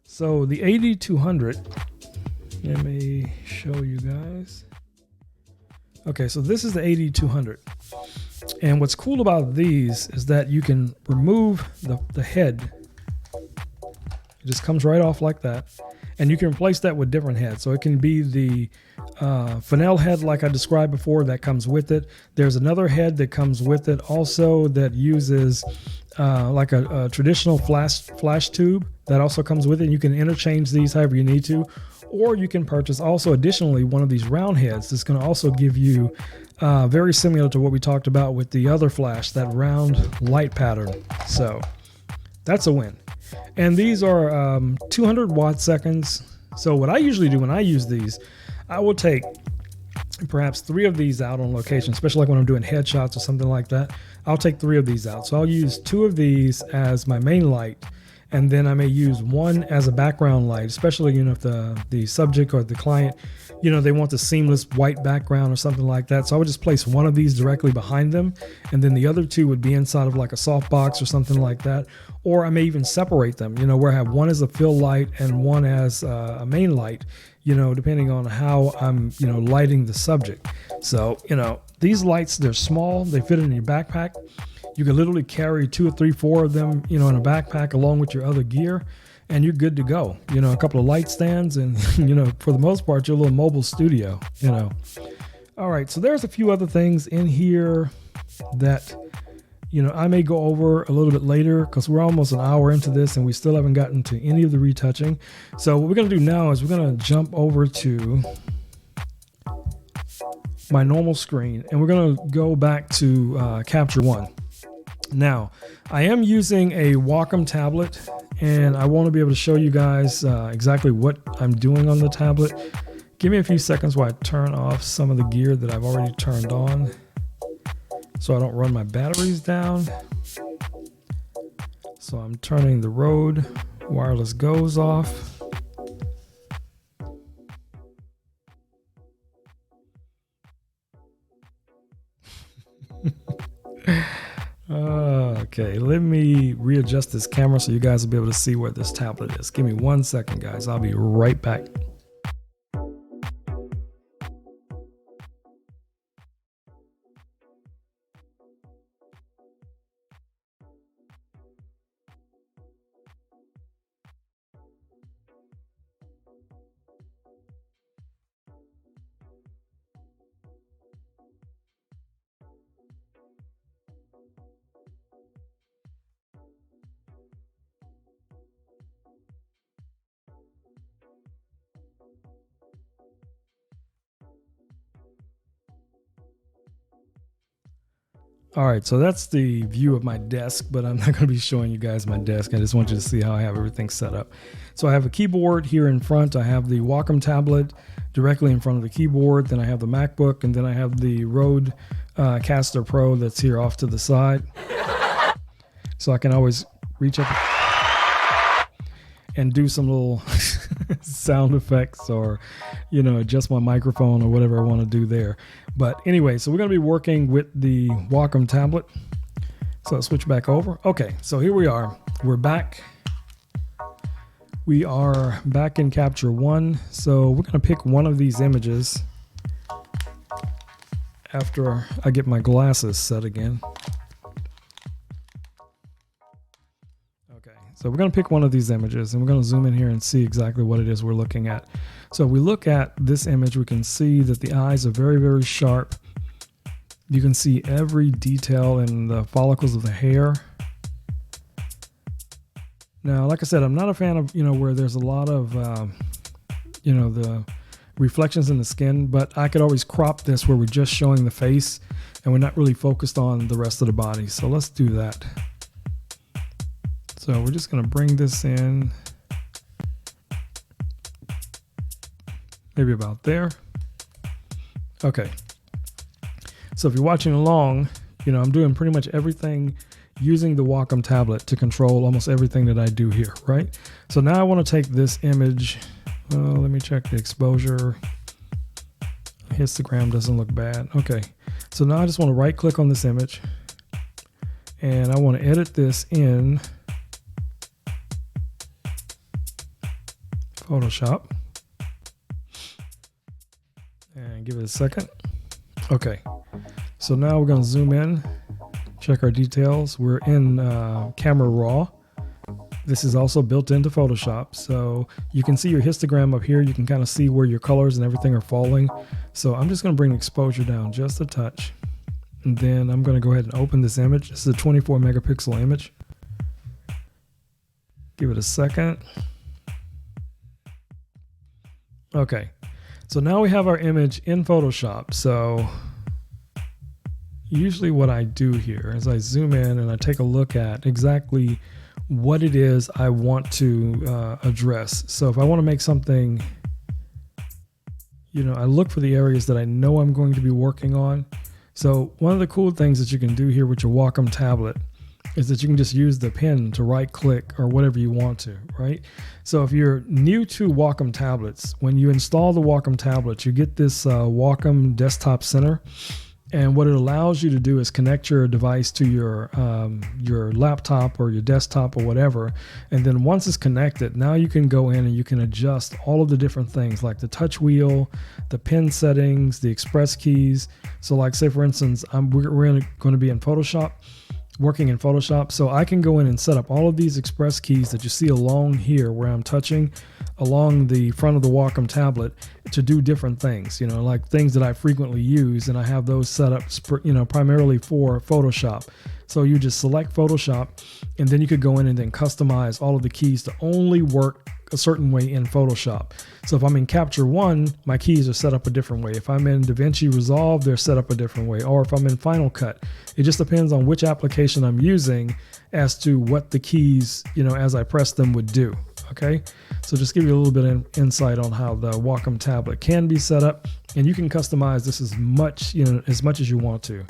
So the 8200, let me show you guys. Okay, so this is the 8200. And what's cool about these is that you can remove the head. It just comes right off like that. And you can replace that with different heads. So it can be the Fresnel head like I described before that comes with it. There's another head that comes with it also that uses like a traditional flash tube that also comes with it. You can interchange these however you need to. Or you can purchase also additionally one of these round heads that's going to also give you very similar to what we talked about with the other flash, that round light pattern. So that's a win. And these are 200 watt seconds. So what I usually do when I use these, I will take perhaps 3 of these out on location, especially like when I'm doing headshots or something like that. I'll take 3 of these out. So I'll use 2 of these as my main light. And then I may use 1 as a background light, especially, you know, if the subject or the client, you know, they want the seamless white background or something like that. So I would just place 1 of these directly behind them. And then the other 2 would be inside of like a softbox or something like that. Or I may even separate them, you know, where I have 1 as a fill light and 1 as a main light, you know, depending on how I'm, you know, lighting the subject. So, you know, these lights, they're small, they fit in your backpack. You can literally carry 2 or 3, 4 of them, you know, in a backpack along with your other gear, and you're good to go. You know, a couple of light stands, and you know, for the most part, your little mobile studio. You know. All right, so there's a few other things in here that, you know, I may go over a little bit later because we're almost an hour into this and we still haven't gotten to any of the retouching. So what we're gonna do now is we're gonna jump over to my normal screen and we're gonna go back to Capture One. Now, I am using a Wacom tablet, and I want to be able to show you guys exactly what I'm doing on the tablet. Give me a few seconds while I turn off some of the gear that I've already turned on so I don't run my batteries down. So I'm turning the Rode wireless goes off. Okay, let me readjust this camera so you guys will be able to see where this tablet is. Give me 1 second, guys. I'll be right back. All right, so that's the view of my desk, but I'm not going to be showing you guys my desk. I just want you to see how I have everything set up. So I have a keyboard here in front. I have the Wacom Tablet directly in front of the keyboard. Then I have the MacBook, and then I have the Rode Caster Pro that's here off to the side. So I can always reach up and do some little sound effects or, you know, adjust my microphone or whatever I want to do there. But anyway, so we're going to be working with the Wacom Tablet. So I'll switch back over. Okay, so here we are. We're back. We are back in Capture One. So we're going to pick one of these images after I get my glasses set again. So we're going to pick one of these images and we're going to zoom in here and see exactly what it is we're looking at. So if we look at this image, we can see that the eyes are very, very sharp. You can see every detail in the follicles of the hair. Now, like I said, I'm not a fan of, you know, where there's a lot of, you know, the reflections in the skin, but I could always crop this where we're just showing the face and we're not really focused on the rest of the body. So let's do that. So we're just going to bring this in maybe about there. Okay. So if you're watching along, I'm doing pretty much everything using the Wacom tablet to control almost everything that I do here, right? So now I want to take this image. Let me check the exposure. Histogram doesn't look bad. Okay. So now I just want to right click on this image and I want to edit this in Photoshop and give it a second. Okay. So now we're going to zoom in, check our details. We're in Camera Raw. This is also built into Photoshop. So you can see your histogram up here. You can kind of see where your colors and everything are falling. So I'm just going to bring the exposure down just a touch. And then I'm going to go ahead and open this image. This is a 24 megapixel image. Give it a second. Okay. So now we have our image in Photoshop. So usually what I do here is I zoom in and I take a look at exactly what it is I want to address. So if I want to make something, I look for the areas that I know I'm going to be working on. So one of the cool things that you can do here with your Wacom tablet is that you can just use the pen to right click or whatever you want to, right? So if you're new to Wacom tablets, when you install the Wacom tablet, you get this Wacom Desktop Center. And what it allows you to do is connect your device to your laptop or your desktop or whatever. And then once it's connected, now you can go in and you can adjust all of the different things like the touch wheel, the pen settings, the express keys. So like say for instance, we're going to be in Photoshop, working in Photoshop. So I can go in and set up all of these express keys that you see along here where I'm touching along the front of the Wacom tablet to do different things, like things that I frequently use, and I have those set up, primarily for Photoshop. So you just select Photoshop and then you could go in and then customize all of the keys to only work a certain way in Photoshop. So if I'm in Capture One, my keys are set up a different way. If I'm in DaVinci Resolve, they're set up a different way. Or if I'm in Final Cut, it just depends on which application I'm using as to what the keys, as I press them would do. Okay. So just give you a little bit of insight on how the Wacom tablet can be set up, and you can customize this as much as you want to.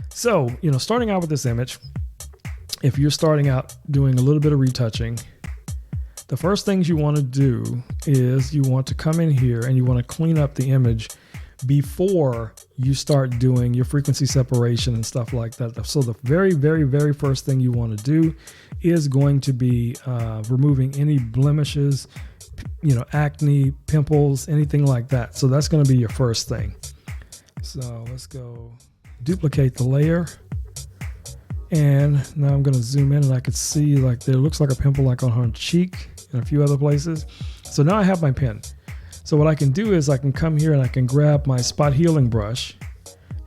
So, starting out with this image, if you're starting out doing a little bit of retouching, the first things you want to do is you want to come in here and you want to clean up the image before you start doing your frequency separation and stuff like that. So the very, very, very first thing you want to do is going to be removing any blemishes, acne, pimples, anything like that. So that's going to be your first thing. So let's go duplicate the layer. And now I'm going to zoom in and I could see like there looks like a pimple like on her cheek and a few other places. So now I have my pen. So what I can do is I can come here and I can grab my spot healing brush,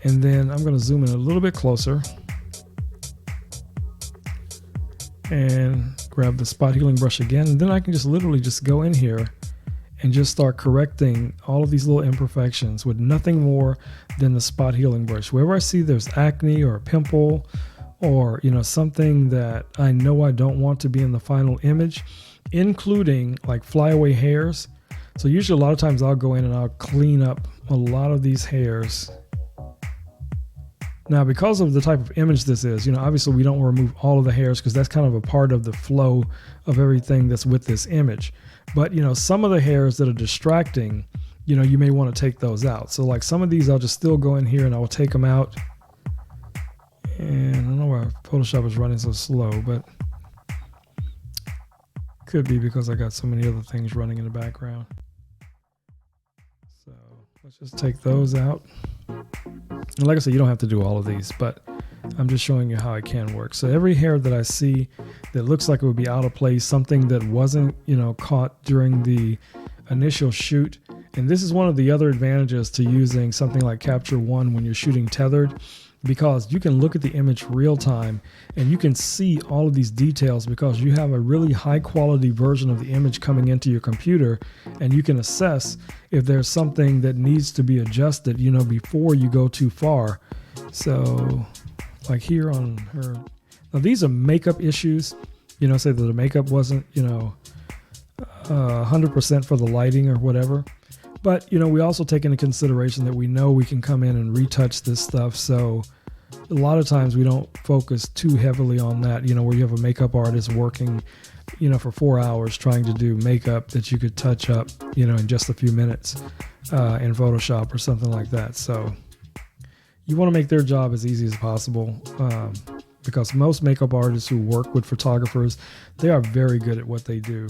and then I'm going to zoom in a little bit closer and grab the spot healing brush again. And then I can just literally just go in here and just start correcting all of these little imperfections with nothing more than the spot healing brush. Wherever I see there's acne or a pimple or, something that I know I don't want to be in the final image, including like flyaway hairs. So usually a lot of times I'll go in and I'll clean up a lot of these hairs. Now, because of the type of image this is, obviously we don't remove all of the hairs because that's kind of a part of the flow of everything that's with this image. But, some of the hairs that are distracting, you may want to take those out. So like some of these, I'll just still go in here and I will take them out. And I don't know why Photoshop is running so slow, but could be because I got so many other things running in the background. So let's just take those out. And like I said, you don't have to do all of these, but I'm just showing you how it can work. So every hair that I see that looks like it would be out of place, something that wasn't, caught during the initial shoot. And this is one of the other advantages to using something like Capture One when you're shooting tethered, because you can look at the image real time and you can see all of these details because you have a really high quality version of the image coming into your computer, and you can assess if there's something that needs to be adjusted, before you go too far. So like here on her, now these are makeup issues. say that the makeup wasn't, 100% for the lighting or whatever. But, we also take into consideration that we know we can come in and retouch this stuff. So a lot of times we don't focus too heavily on that, where you have a makeup artist working, for 4 hours trying to do makeup that you could touch up, in just a few minutes in Photoshop or something like that. So you want to make their job as easy as possible, because most makeup artists who work with photographers, they are very good at what they do,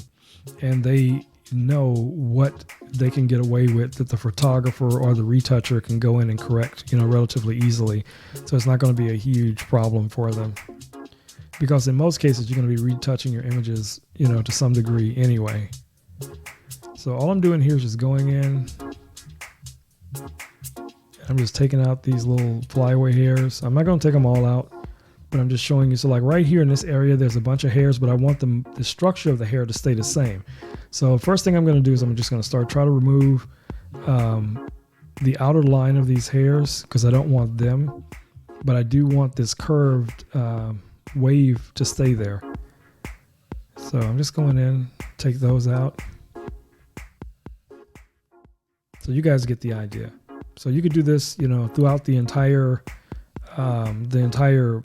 and they know what they can get away with that the photographer or the retoucher can go in and correct, relatively easily. So it's not going to be a huge problem for them, because in most cases you're going to be retouching your images, to some degree anyway. So all I'm doing here is just going in. I'm just taking out these little flyaway hairs. I'm not going to take them all out, but I'm just showing you. So like right here in this area, there's a bunch of hairs, but I want the structure of the hair to stay the same. So first thing I'm going to do is I'm just going to try to remove the outer line of these hairs, because I don't want them, but I do want this curved wave to stay there. So I'm just going in, take those out. So you guys get the idea. So you could do this, throughout the entire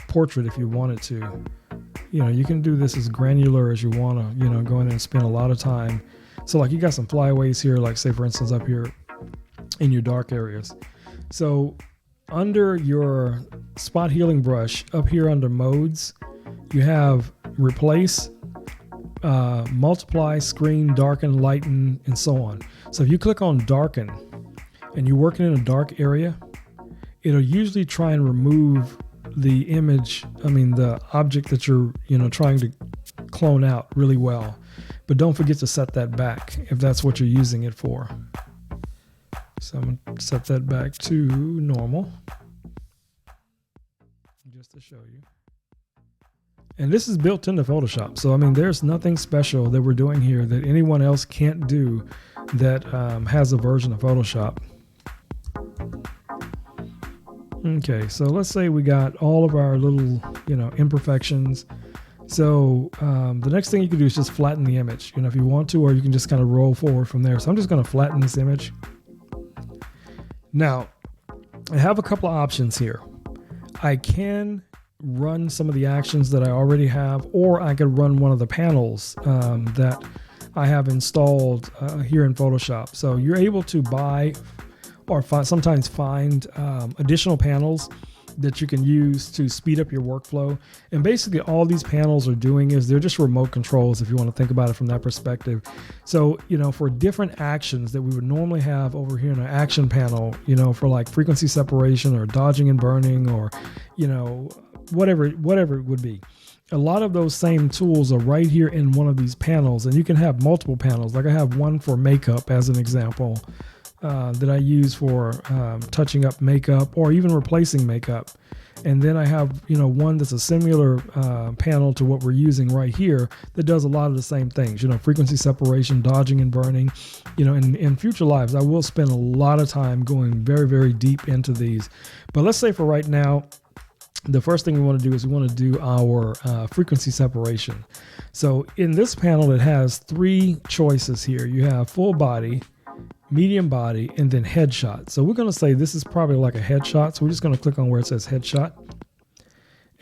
portrait if you wanted to. You can do this as granular as you want to, go in and spend a lot of time. So like you got some flyaways here, like say for instance up here in your dark areas. So under your spot healing brush, up here under modes, you have replace, multiply, screen, darken, lighten, and so on. So if you click on darken and you're working in a dark area, it'll usually try and remove the image, the object that you're, trying to clone out really well. But don't forget to set that back if that's what you're using it for. So I'm going to set that back to normal, just to show you. And this is built into Photoshop. So, there's nothing special that we're doing here that anyone else can't do that has a version of Photoshop. Okay, so let's say we got all of our little, imperfections. So the next thing you can do is just flatten the image, if you want to, or you can just kind of roll forward from there. So I'm just going to flatten this image. Now, I have a couple of options here. I can run some of the actions that I already have, or I could run one of the panels that I have installed here in Photoshop. So you're able to buy or sometimes find additional panels that you can use to speed up your workflow. And basically all these panels are doing is they're just remote controls, if you want to think about it from that perspective. So, for different actions that we would normally have over here in our action panel, for like frequency separation or dodging and burning, or, whatever it would be. A lot of those same tools are right here in one of these panels, and you can have multiple panels. Like I have one for makeup as an example, that I use for touching up makeup or even replacing makeup. And then I have, one that's a similar panel to what we're using right here that does a lot of the same things, frequency separation, dodging and burning. In future lives, I will spend a lot of time going very, very deep into these. But let's say for right now, the first thing we want to do is we want to do our frequency separation. So in this panel, it has three choices here. You have full body, medium body, and then headshot. So we're going to say this is probably like a headshot. So we're just going to click on where it says headshot,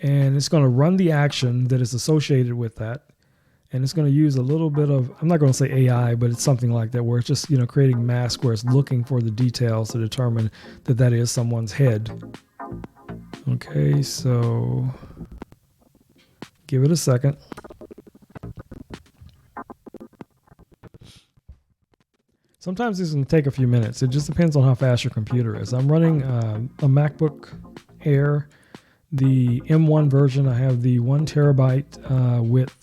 and it's going to run the action that is associated with that. And it's going to use a little bit of, I'm not going to say AI, but it's something like that, where it's just, creating mask where it's looking for the details to determine that that is someone's head. Okay, so give it a second. Sometimes this can take a few minutes. It just depends on how fast your computer is. I'm running a MacBook Air, the M1 version. I have the 1 terabyte with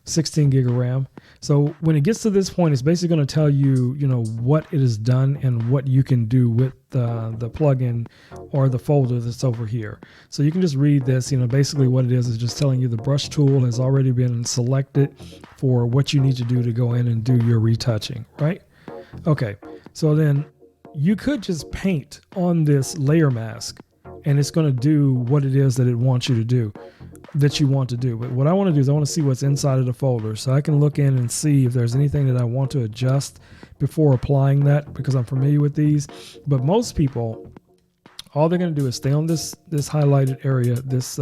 16 gig of RAM. So when it gets to this point, it's basically going to tell you, what it has done and what you can do with the plugin or the folder that's over here. So you can just read this. Basically what it is just telling you the brush tool has already been selected for what you need to do to go in and do your retouching, right? Okay, so then you could just paint on this layer mask and it's going to do what it is that it wants you to do. that you want to do. But what I want to do is I want to see what's inside of the folder, so I can look in and see if there's anything that I want to adjust before applying that, because I'm familiar with these. But most people, all they're going to do is stay on this highlighted area, this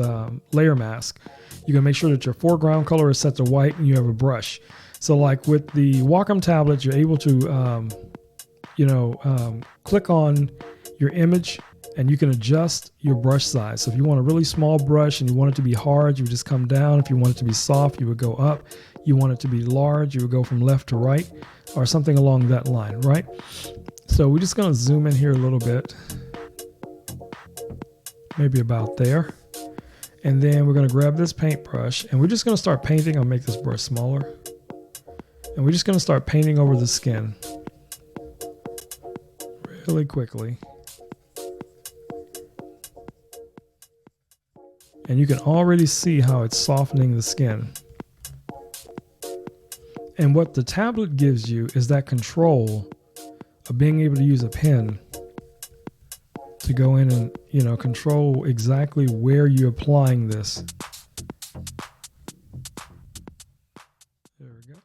layer mask. You're going to make sure that your foreground color is set to white and you have a brush. So like with the Wacom Tablet, you're able to click on your image and you can adjust your brush size. So if you want a really small brush and you want it to be hard, you would just come down. If you want it to be soft, you would go up. You want it to be large, you would go from left to right, or something along that line, right? So we're just going to zoom in here a little bit, maybe about there. And then we're going to grab this paintbrush and we're just going to start painting. I'll make this brush smaller. And we're just going to start painting over the skin really quickly. And you can already see how it's softening the skin. And what the tablet gives you is that control of being able to use a pen to go in and, control exactly where you're applying this. There we go.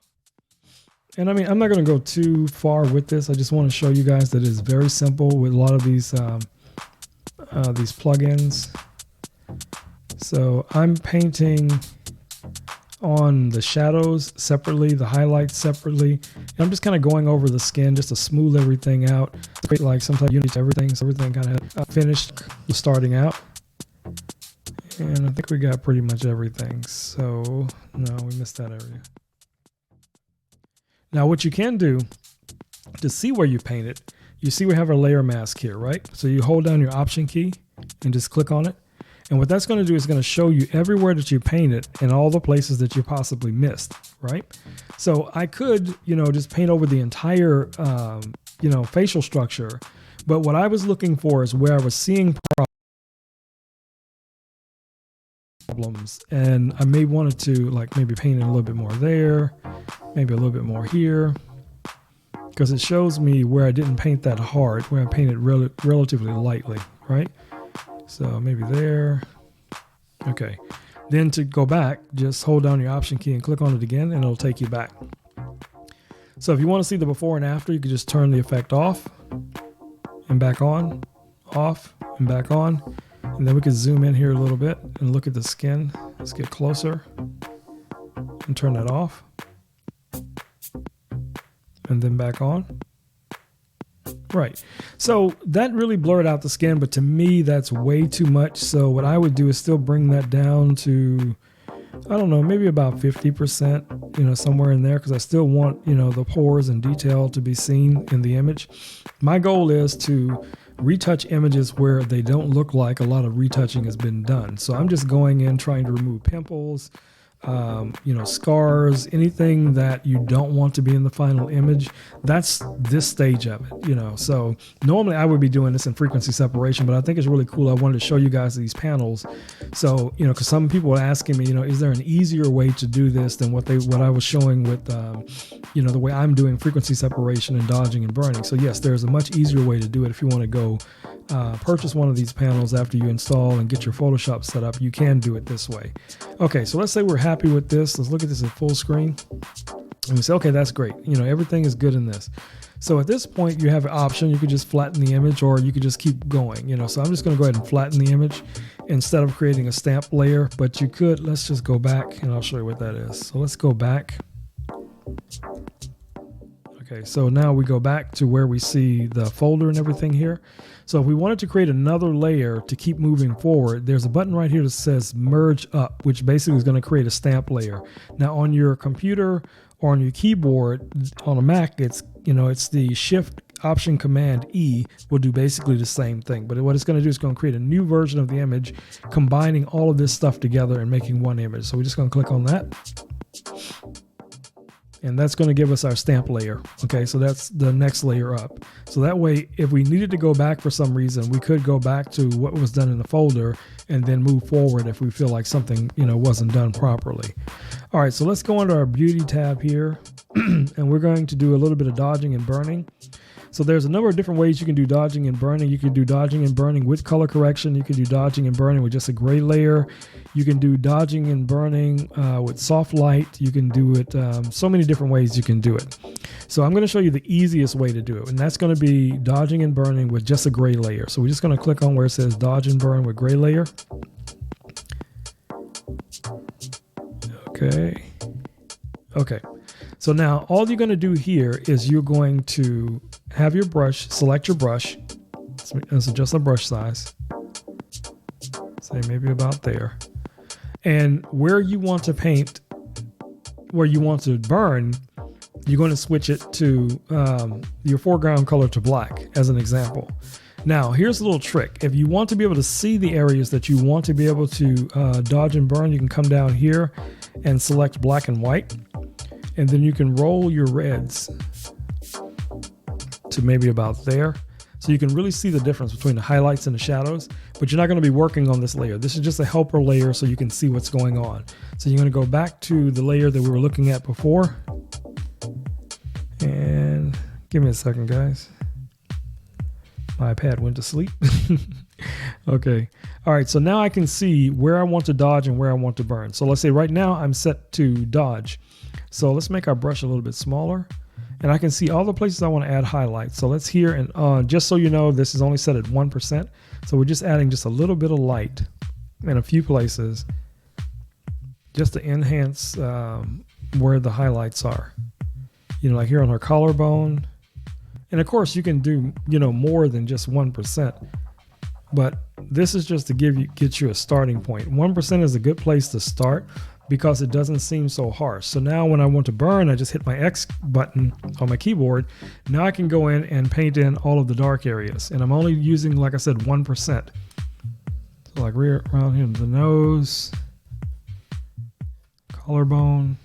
And I mean, I'm not going to go too far with this. I just want to show you guys that it's very simple with a lot of these plugins. So I'm painting on the shadows separately, the highlights separately. And I'm just kind of going over the skin just to smooth everything out. Like sometimes you need everything, so everything kind of finished starting out. And I think we got pretty much everything. So no, we missed that area. Now what you can do to see where you painted, you see we have our layer mask here, right? So you hold down your Option key and just click on it. And what that's going to do is going to show you everywhere that you painted and all the places that you possibly missed, right? So I could, just paint over the entire, facial structure. But what I was looking for is where I was seeing problems. And I may wanted to maybe paint it a little bit more there, maybe a little bit more here, because it shows me where I didn't paint that hard, where I painted relatively lightly, right? So maybe there. Okay. Then to go back, just hold down your Option key and click on it again, and it'll take you back. So if you want to see the before and after, you can just turn the effect off and back on, off and back on. And then we can zoom in here a little bit and look at the skin. Let's get closer and turn that off. And then back on. Right. So that really blurred out the skin, but to me, that's way too much. So what I would do is still bring that down to, I don't know, maybe about 50%, somewhere in there, because I still want, the pores and detail to be seen in the image. My goal is to retouch images where they don't look like a lot of retouching has been done. So I'm just going in trying to remove pimples, scars, anything that you don't want to be in the final image. That's this stage of it, So normally I would be doing this in frequency separation, but I think it's really cool. I wanted to show you guys these panels. So, because some people were asking me, is there an easier way to do this than what I was showing with, the way I'm doing frequency separation and dodging and burning. So yes, there's a much easier way to do it. If you want to go purchase one of these panels after you install and get your Photoshop set up, you can do it this way. Okay, so let's say we're happy with this. Let's look at this in full screen. And we say, okay, that's great. Everything is good in this. So at this point, you have an option. You could just flatten the image, or you could just keep going. So I'm just going to go ahead and flatten the image instead of creating a stamp layer. But you could, let's just go back and I'll show you what that is. So let's go back. Okay, so now we go back to where we see the folder and everything here. So if we wanted to create another layer to keep moving forward, there's a button right here that says merge up, which basically is going to create a stamp layer. Now on your computer or on your keyboard, on a Mac, it's the Shift Option Command E will do basically the same thing. But what it's going to do is going to create a new version of the image, combining all of this stuff together and making one image. So we're just going to click on that. And that's going to give us our stamp layer. Okay, so that's the next layer up. So that way, if we needed to go back for some reason, we could go back to what was done in the folder and then move forward if we feel like something, wasn't done properly. All right, so let's go into our beauty tab here and we're going to do a little bit of dodging and burning. So there's a number of different ways you can do dodging and burning. You can do dodging and burning with color correction. You can do dodging and burning with just a gray layer. You can do dodging and burning with soft light. You can do it so many different ways you can do it. So I'm going to show you the easiest way to do it, and that's going to be dodging and burning with just a gray layer. So we're just going to click on where it says dodge and burn with gray layer. Okay. So now all you're going to do here is you're going to have your brush, select your brush. Let's adjust the brush size. Say maybe about there. And where you want to paint, where you want to burn, you're going to switch it to your foreground color to black as an example. Now, here's a little trick. If you want to be able to see the areas that you want to be able to dodge and burn, you can come down here and select black and white. And then you can roll your reds to maybe about there. So you can really see the difference between the highlights and the shadows, but you're not going to be working on this layer. This is just a helper layer so you can see what's going on. So you're going to go back to the layer that we were looking at before. And give me a second, guys. My iPad went to sleep. Okay. All right. So now I can see where I want to dodge and where I want to burn. So let's say right now I'm set to dodge. So let's make our brush a little bit smaller, and I can see all the places I want to add highlights. So let's here, and just so you know, this is only set at 1%. So we're just adding just a little bit of light in a few places just to enhance where the highlights are. You know, like here on her collarbone. And of course you can do, you know, more than just 1%, but this is just to get you a starting point. 1% is a good place to start because it doesn't seem so harsh. So now when I want to burn, I just hit my X button on my keyboard. Now I can go in and paint in all of the dark areas. And I'm only using, like I said, 1%. So like around here, the nose, collarbone,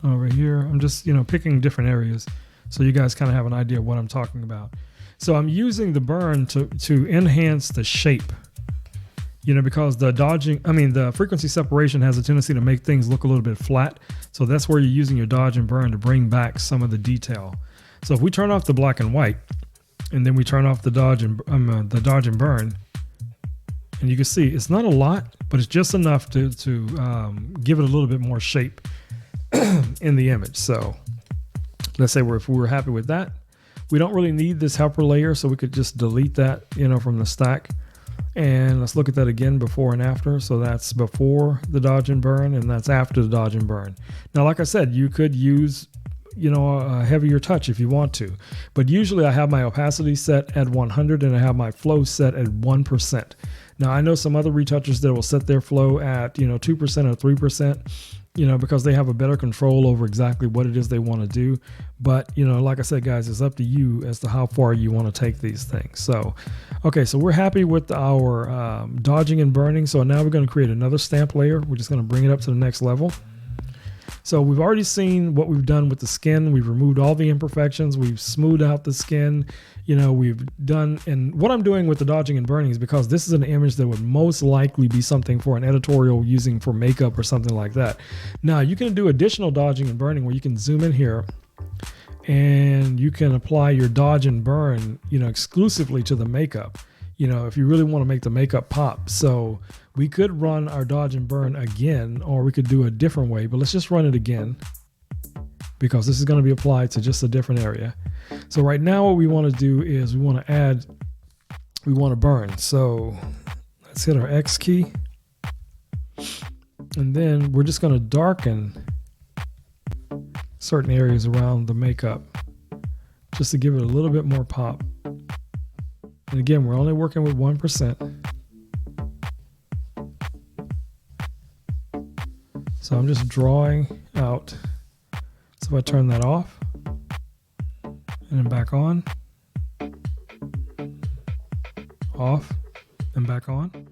over here. I'm just, you know, picking different areas so you guys kind of have an idea of what I'm talking about. So I'm using the burn to enhance the shape. You know, because the frequency separation has a tendency to make things look a little bit flat. So that's where you're using your dodge and burn to bring back some of the detail. So if we turn off the black and white, and then we turn off the dodge and burn, and you can see it's not a lot, but it's just enough to give it a little bit more shape in the image. So let's say if we were happy with that, we don't really need this helper layer, so we could just delete that, you know, from the stack. And let's look at that again, before and after. So that's before the dodge and burn, and that's after the dodge and burn. Now, like I said, you could use, you know, a heavier touch if you want to, but usually I have my opacity set at 100 and I have my flow set at 1%. Now I know some other retouchers that will set their flow at, you know, 2% or 3%. You know, because they have a better control over exactly what it is they want to do. But, you know, like I said, guys, it's up to you as to how far you want to take these things. So, okay, so we're happy with our dodging and burning. So now we're going to create another stamp layer. We're just going to bring it up to the next level. So we've already seen what we've done with the skin. We've removed all the imperfections. We've smoothed out the skin. You know, we've done, and what I'm doing with the dodging and burning is because this is an image that would most likely be something for an editorial using for makeup or something like that. Now you can do additional dodging and burning where you can zoom in here and you can apply your dodge and burn, you know, exclusively to the makeup. You know, if you really want to make the makeup pop. So we could run our dodge and burn again, or we could do a different way, but let's just run it again because this is going to be applied to just a different area. So right now what we want to do is we want to burn. So let's hit our X key, and then we're just going to darken certain areas around the makeup just to give it a little bit more pop. And again, we're only working with 1%. So I'm just drawing out. So if I turn that off and then back on, off and back on.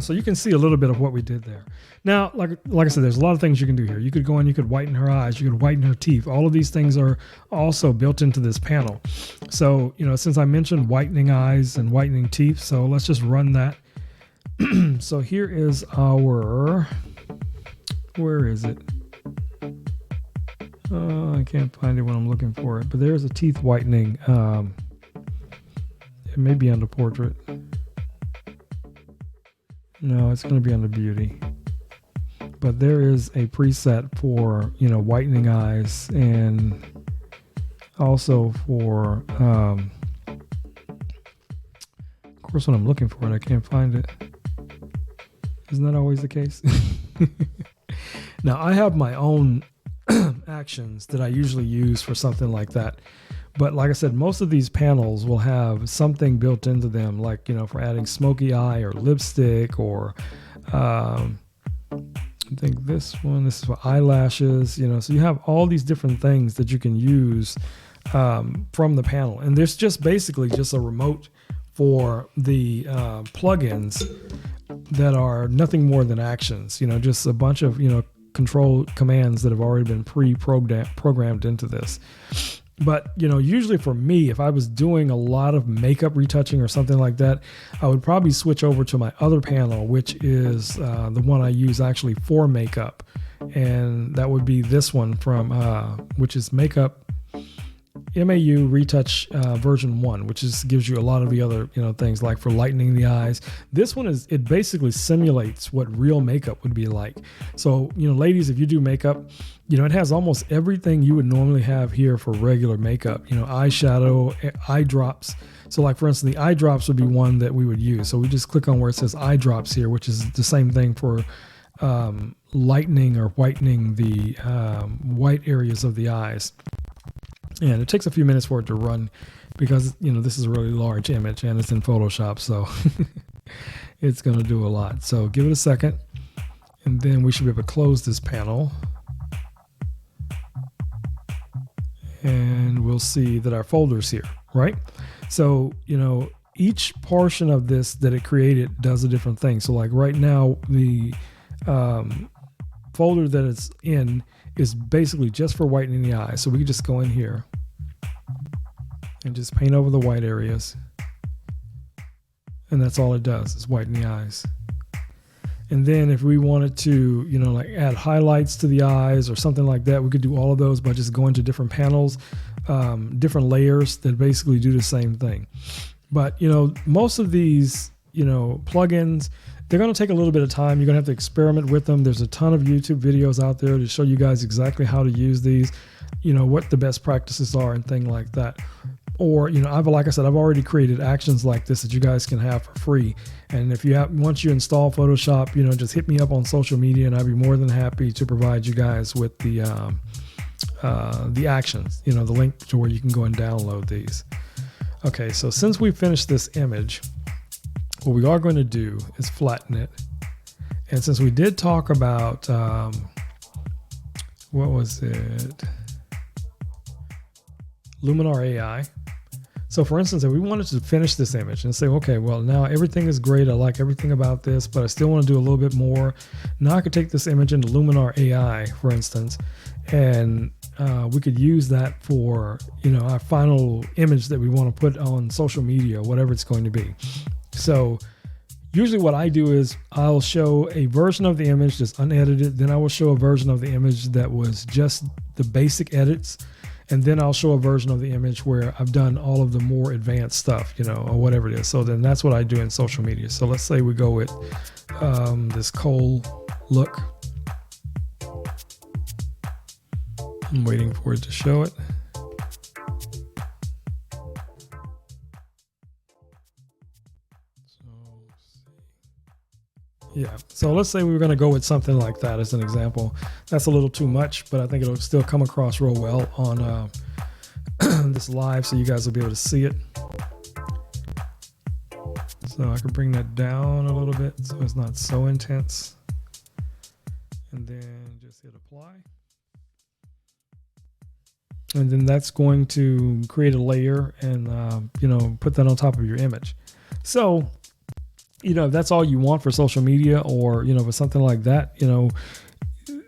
So you can see a little bit of what we did there. Now, like I said, there's a lot of things you can do here. You could go in, you could whiten her eyes, you could whiten her teeth. All of these things are also built into this panel. So, you know, since I mentioned whitening eyes and whitening teeth, so let's just run that. So here is our, where is it? I can't find it when I'm looking for it, but there's a teeth whitening. It may be under portrait. No, it's going to be under beauty. But there is a preset for, whitening eyes, and also for, of course, when I'm looking for it, I can't find it. Isn't that always the case? Now, I have my own actions that I usually use for something like that. But like I said, most of these panels will have something built into them, like, for adding smoky eye or lipstick, or I think this is for eyelashes, so you have all these different things that you can use from the panel. And there's just basically just a remote for the plugins that are nothing more than actions, just a bunch of, control commands that have already been programmed into this. But, usually for me, if I was doing a lot of makeup retouching or something like that, I would probably switch over to my other panel, which is the one I use actually for makeup. And that would be this one from, which is Makeup MAU Retouch version 1, which gives you a lot of the other, things like for lightening the eyes. This one it basically simulates what real makeup would be like. So, ladies, if you do makeup, it has almost everything you would normally have here for regular makeup, eyeshadow, eye drops. So like, for instance, the eye drops would be one that we would use. So we just click on where it says eye drops here, which is the same thing for lightening or whitening the white areas of the eyes. And it takes a few minutes for it to run because, this is a really large image and it's in Photoshop. So it's going to do a lot. So give it a second and then we should be able to close this panel. And we'll see that our folder's here, right? So, each portion of this that it created does a different thing. So like right now, the folder that it's in is basically just for whitening the eye. So we can just go in here and just paint over the white areas. And that's all it does, is whiten the eyes. And then if we wanted to, like add highlights to the eyes or something like that, we could do all of those by just going to different panels, different layers that basically do the same thing. But, most of these, plugins, they're going to take a little bit of time. You're going to have to experiment with them. There's a ton of YouTube videos out there to show you guys exactly how to use these, what the best practices are and things like that. Or, like I said, I've already created actions like this that you guys can have for free. And if you once you install Photoshop, just hit me up on social media and I'd be more than happy to provide you guys with the actions, the link to where you can go and download these. Okay, so since we finished this image, what we are going to do is flatten it. And since we did talk about, what was it? Luminar Ai. So for instance, if we wanted to finish this image and say, okay, well, now everything is great. I like everything about this, but I still want to do a little bit more. Now I could take this image into Luminar Ai, for instance, and we could use that for, our final image that we want to put on social media, whatever it's going to be. So usually what I do is I'll show a version of the image that's unedited. Then I will show a version of the image that was just the basic edits. And then I'll show a version of the image where I've done all of the more advanced stuff, or whatever it is. So then that's what I do in social media. So let's say we go with this coal look. I'm waiting for it to show it. Yeah, so let's say we were going to go with something like that as an example. That's a little too much, but I think it'll still come across real well on this live, so you guys will be able to see it. So I can bring that down a little bit so it's not so intense. And then just hit apply. And then that's going to create a layer and, put that on top of your image. So, if that's all you want for social media or, for something like that,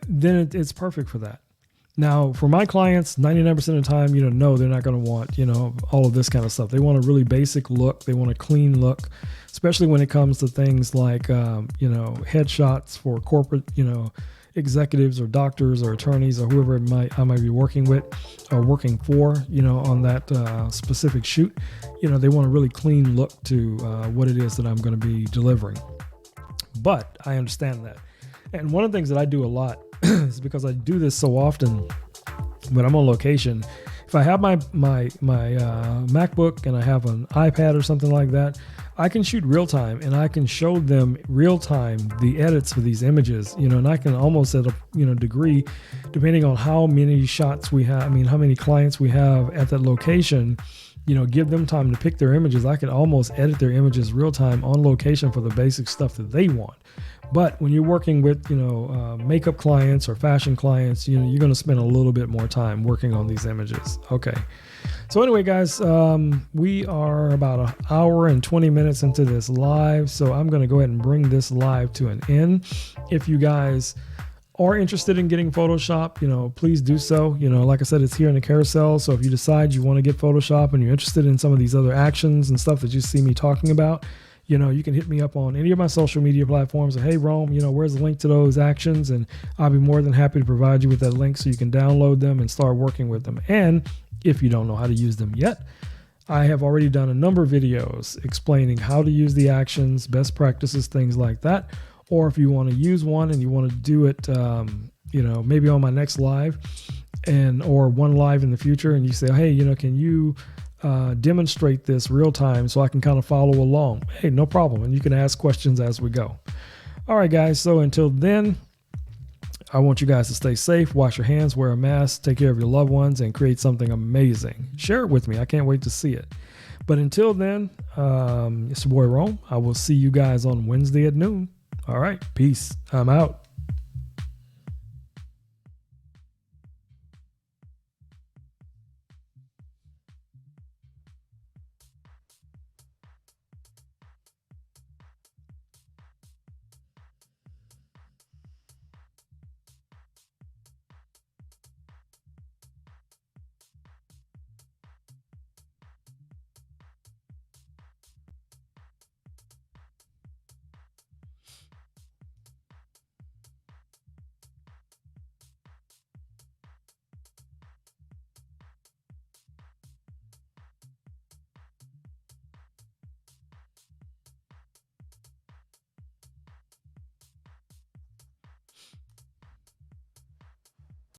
then it's perfect for that. Now, for my clients, 99% of the time, no, they're not going to want, all of this kind of stuff. They want a really basic look. They want a clean look, especially when it comes to things like, headshots for corporate, executives or doctors or attorneys or whoever I might be working with or working for, on that specific shoot. They want a really clean look to what it is that I'm going to be delivering. But I understand that. And one of the things that I do a lot is because I do this so often when I'm on location. If I have my MacBook and I have an iPad or something like that, I can shoot real time and I can show them real time the edits for these images, and I can almost at a degree, depending on how many shots we have, how many clients we have at that location, give them time to pick their images. I could almost edit their images real time on location for the basic stuff that they want. But when you're working with, makeup clients or fashion clients, you're going to spend a little bit more time working on these images. Okay. So anyway, guys, we are about an hour and 20 minutes into this live. So I'm going to go ahead and bring this live to an end. If you guys are interested in getting Photoshop, please do so. Like I said, it's here in the carousel. So if you decide you want to get Photoshop and you're interested in some of these other actions and stuff that you see me talking about, you can hit me up on any of my social media platforms and, hey, Rome, where's the link to those actions? And I'll be more than happy to provide you with that link so you can download them and start working with them. And if you don't know how to use them yet, I have already done a number of videos explaining how to use the actions, best practices, things like that. Or if you want to use one and you want to do it, maybe on my next live or one live in the future, and you say, hey, can you demonstrate this real time so I can kind of follow along? Hey, no problem. And you can ask questions as we go. All right, guys. So until then, I want you guys to stay safe, wash your hands, wear a mask, take care of your loved ones, and create something amazing. Share it with me. I can't wait to see it. But until then, it's your boy Rome. I will see you guys on Wednesday at noon. All right. Peace. I'm out.